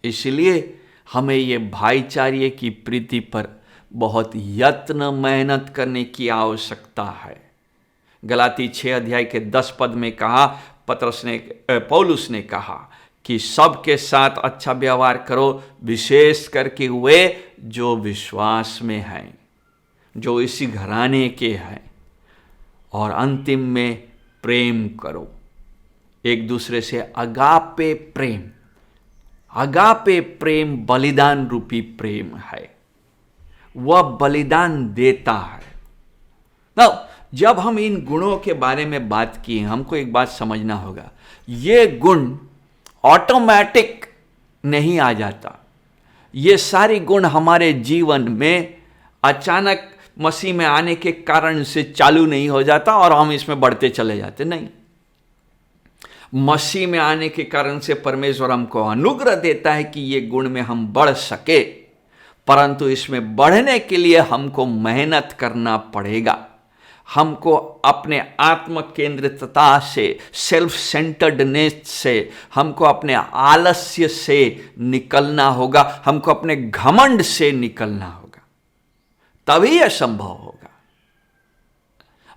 इसलिए हमें ये भाईचारे की प्रीति पर बहुत यत्न, मेहनत करने की आवश्यकता है। गलाती 6 अध्याय के 10 पद में कहा, पौलुस ने कहा कि सबके साथ अच्छा व्यवहार करो, विशेष करके वे जो विश्वास में हैं, जो इसी घराने के हैं, और अंतिम में प्रेम करो एक दूसरे से। अगापे प्रेम, अगापे प्रेम बलिदान रूपी प्रेम है, वह बलिदान देता है। ना, जब हम इन गुणों के बारे में बात की, हमको एक बात समझना होगा, ये गुण ऑटोमेटिक नहीं आ जाता। ये सारे गुण हमारे जीवन में अचानक मसीह में आने के कारण से चालू नहीं हो जाता और हम इसमें बढ़ते चले जाते, नहीं। मसीह में आने के कारण से परमेश्वर हमको अनुग्रह देता है कि ये गुण में हम बढ़ सके, परंतु इसमें बढ़ने के लिए हमको मेहनत करना पड़ेगा। हमको अपने आत्म केंद्रितता से, सेल्फ सेंटर्डनेस से, हमको अपने आलस्य से निकलना होगा, हमको अपने घमंड से निकलना होगा, तभी यह संभव होगा।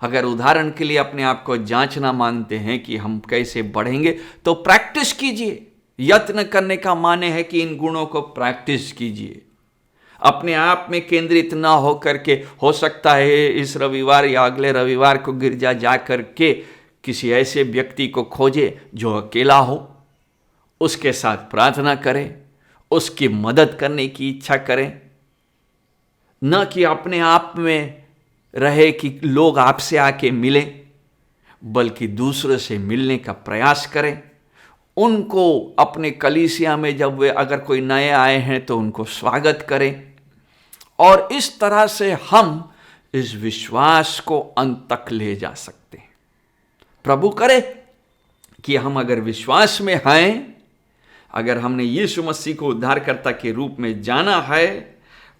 अगर उदाहरण के लिए अपने आप को जांचना मांगते हैं कि हम कैसे बढ़ेंगे, तो प्रैक्टिस कीजिए। यत्न करने का माने है कि इन गुणों को प्रैक्टिस कीजिए। अपने आप में केंद्रित ना हो करके, हो सकता है इस रविवार या अगले रविवार को गिरजा जा करके किसी ऐसे व्यक्ति को खोजे जो अकेला हो, उसके साथ प्रार्थना करें, उसकी मदद करने की इच्छा करें, न कि अपने आप में रहे कि लोग आपसे आके मिलें, बल्कि दूसरों से मिलने का प्रयास करें। उनको अपने कलीसिया में, जब वे अगर कोई नए आए हैं तो उनको स्वागत करें, और इस तरह से हम इस विश्वास को अंत तक ले जा सकते हैं। प्रभु करे कि हम अगर विश्वास में हैं, अगर हमने यीशु मसीह को उद्धारकर्ता के रूप में जाना है,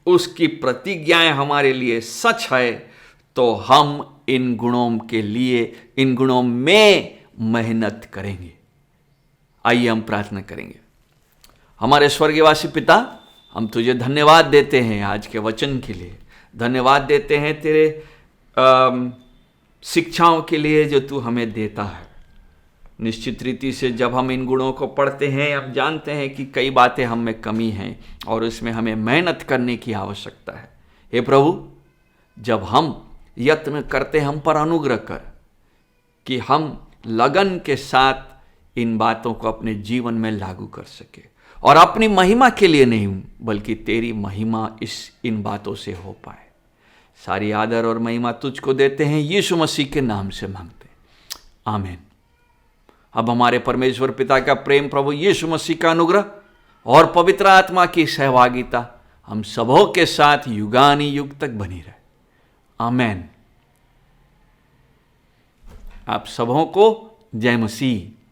उसकी प्रतिज्ञाएं हमारे लिए सच है, तो हम इन गुणों के लिए, इन गुणों में मेहनत करेंगे। आइए हम प्रार्थना करेंगे। हमारे स्वर्गवासी पिता, हम तुझे धन्यवाद देते हैं आज के वचन के लिए, धन्यवाद देते हैं तेरे शिक्षाओं के लिए जो तू हमें देता है। निश्चित रीति से जब हम इन गुणों को पढ़ते हैं, हम जानते हैं कि कई बातें हम में कमी हैं और इसमें हमें मेहनत करने की आवश्यकता है। हे प्रभु, जब हम यत्न करते, हम पर अनुग्रह कर कि हम लगन के साथ इन बातों को अपने जीवन में लागू कर सके, और अपनी महिमा के लिए नहीं बल्कि तेरी महिमा इन बातों से हो पाए। सारी आदर और महिमा तुझको देते हैं, यीशु मसीह के नाम से मांगते हैं, आमीन। अब हमारे परमेश्वर पिता का प्रेम, प्रभु यीशु मसीह का अनुग्रह और पवित्र आत्मा की सहभागिता हम सबों के साथ युगानी युग तक बनी रहे, आमीन। आप सबों को जय मसीह।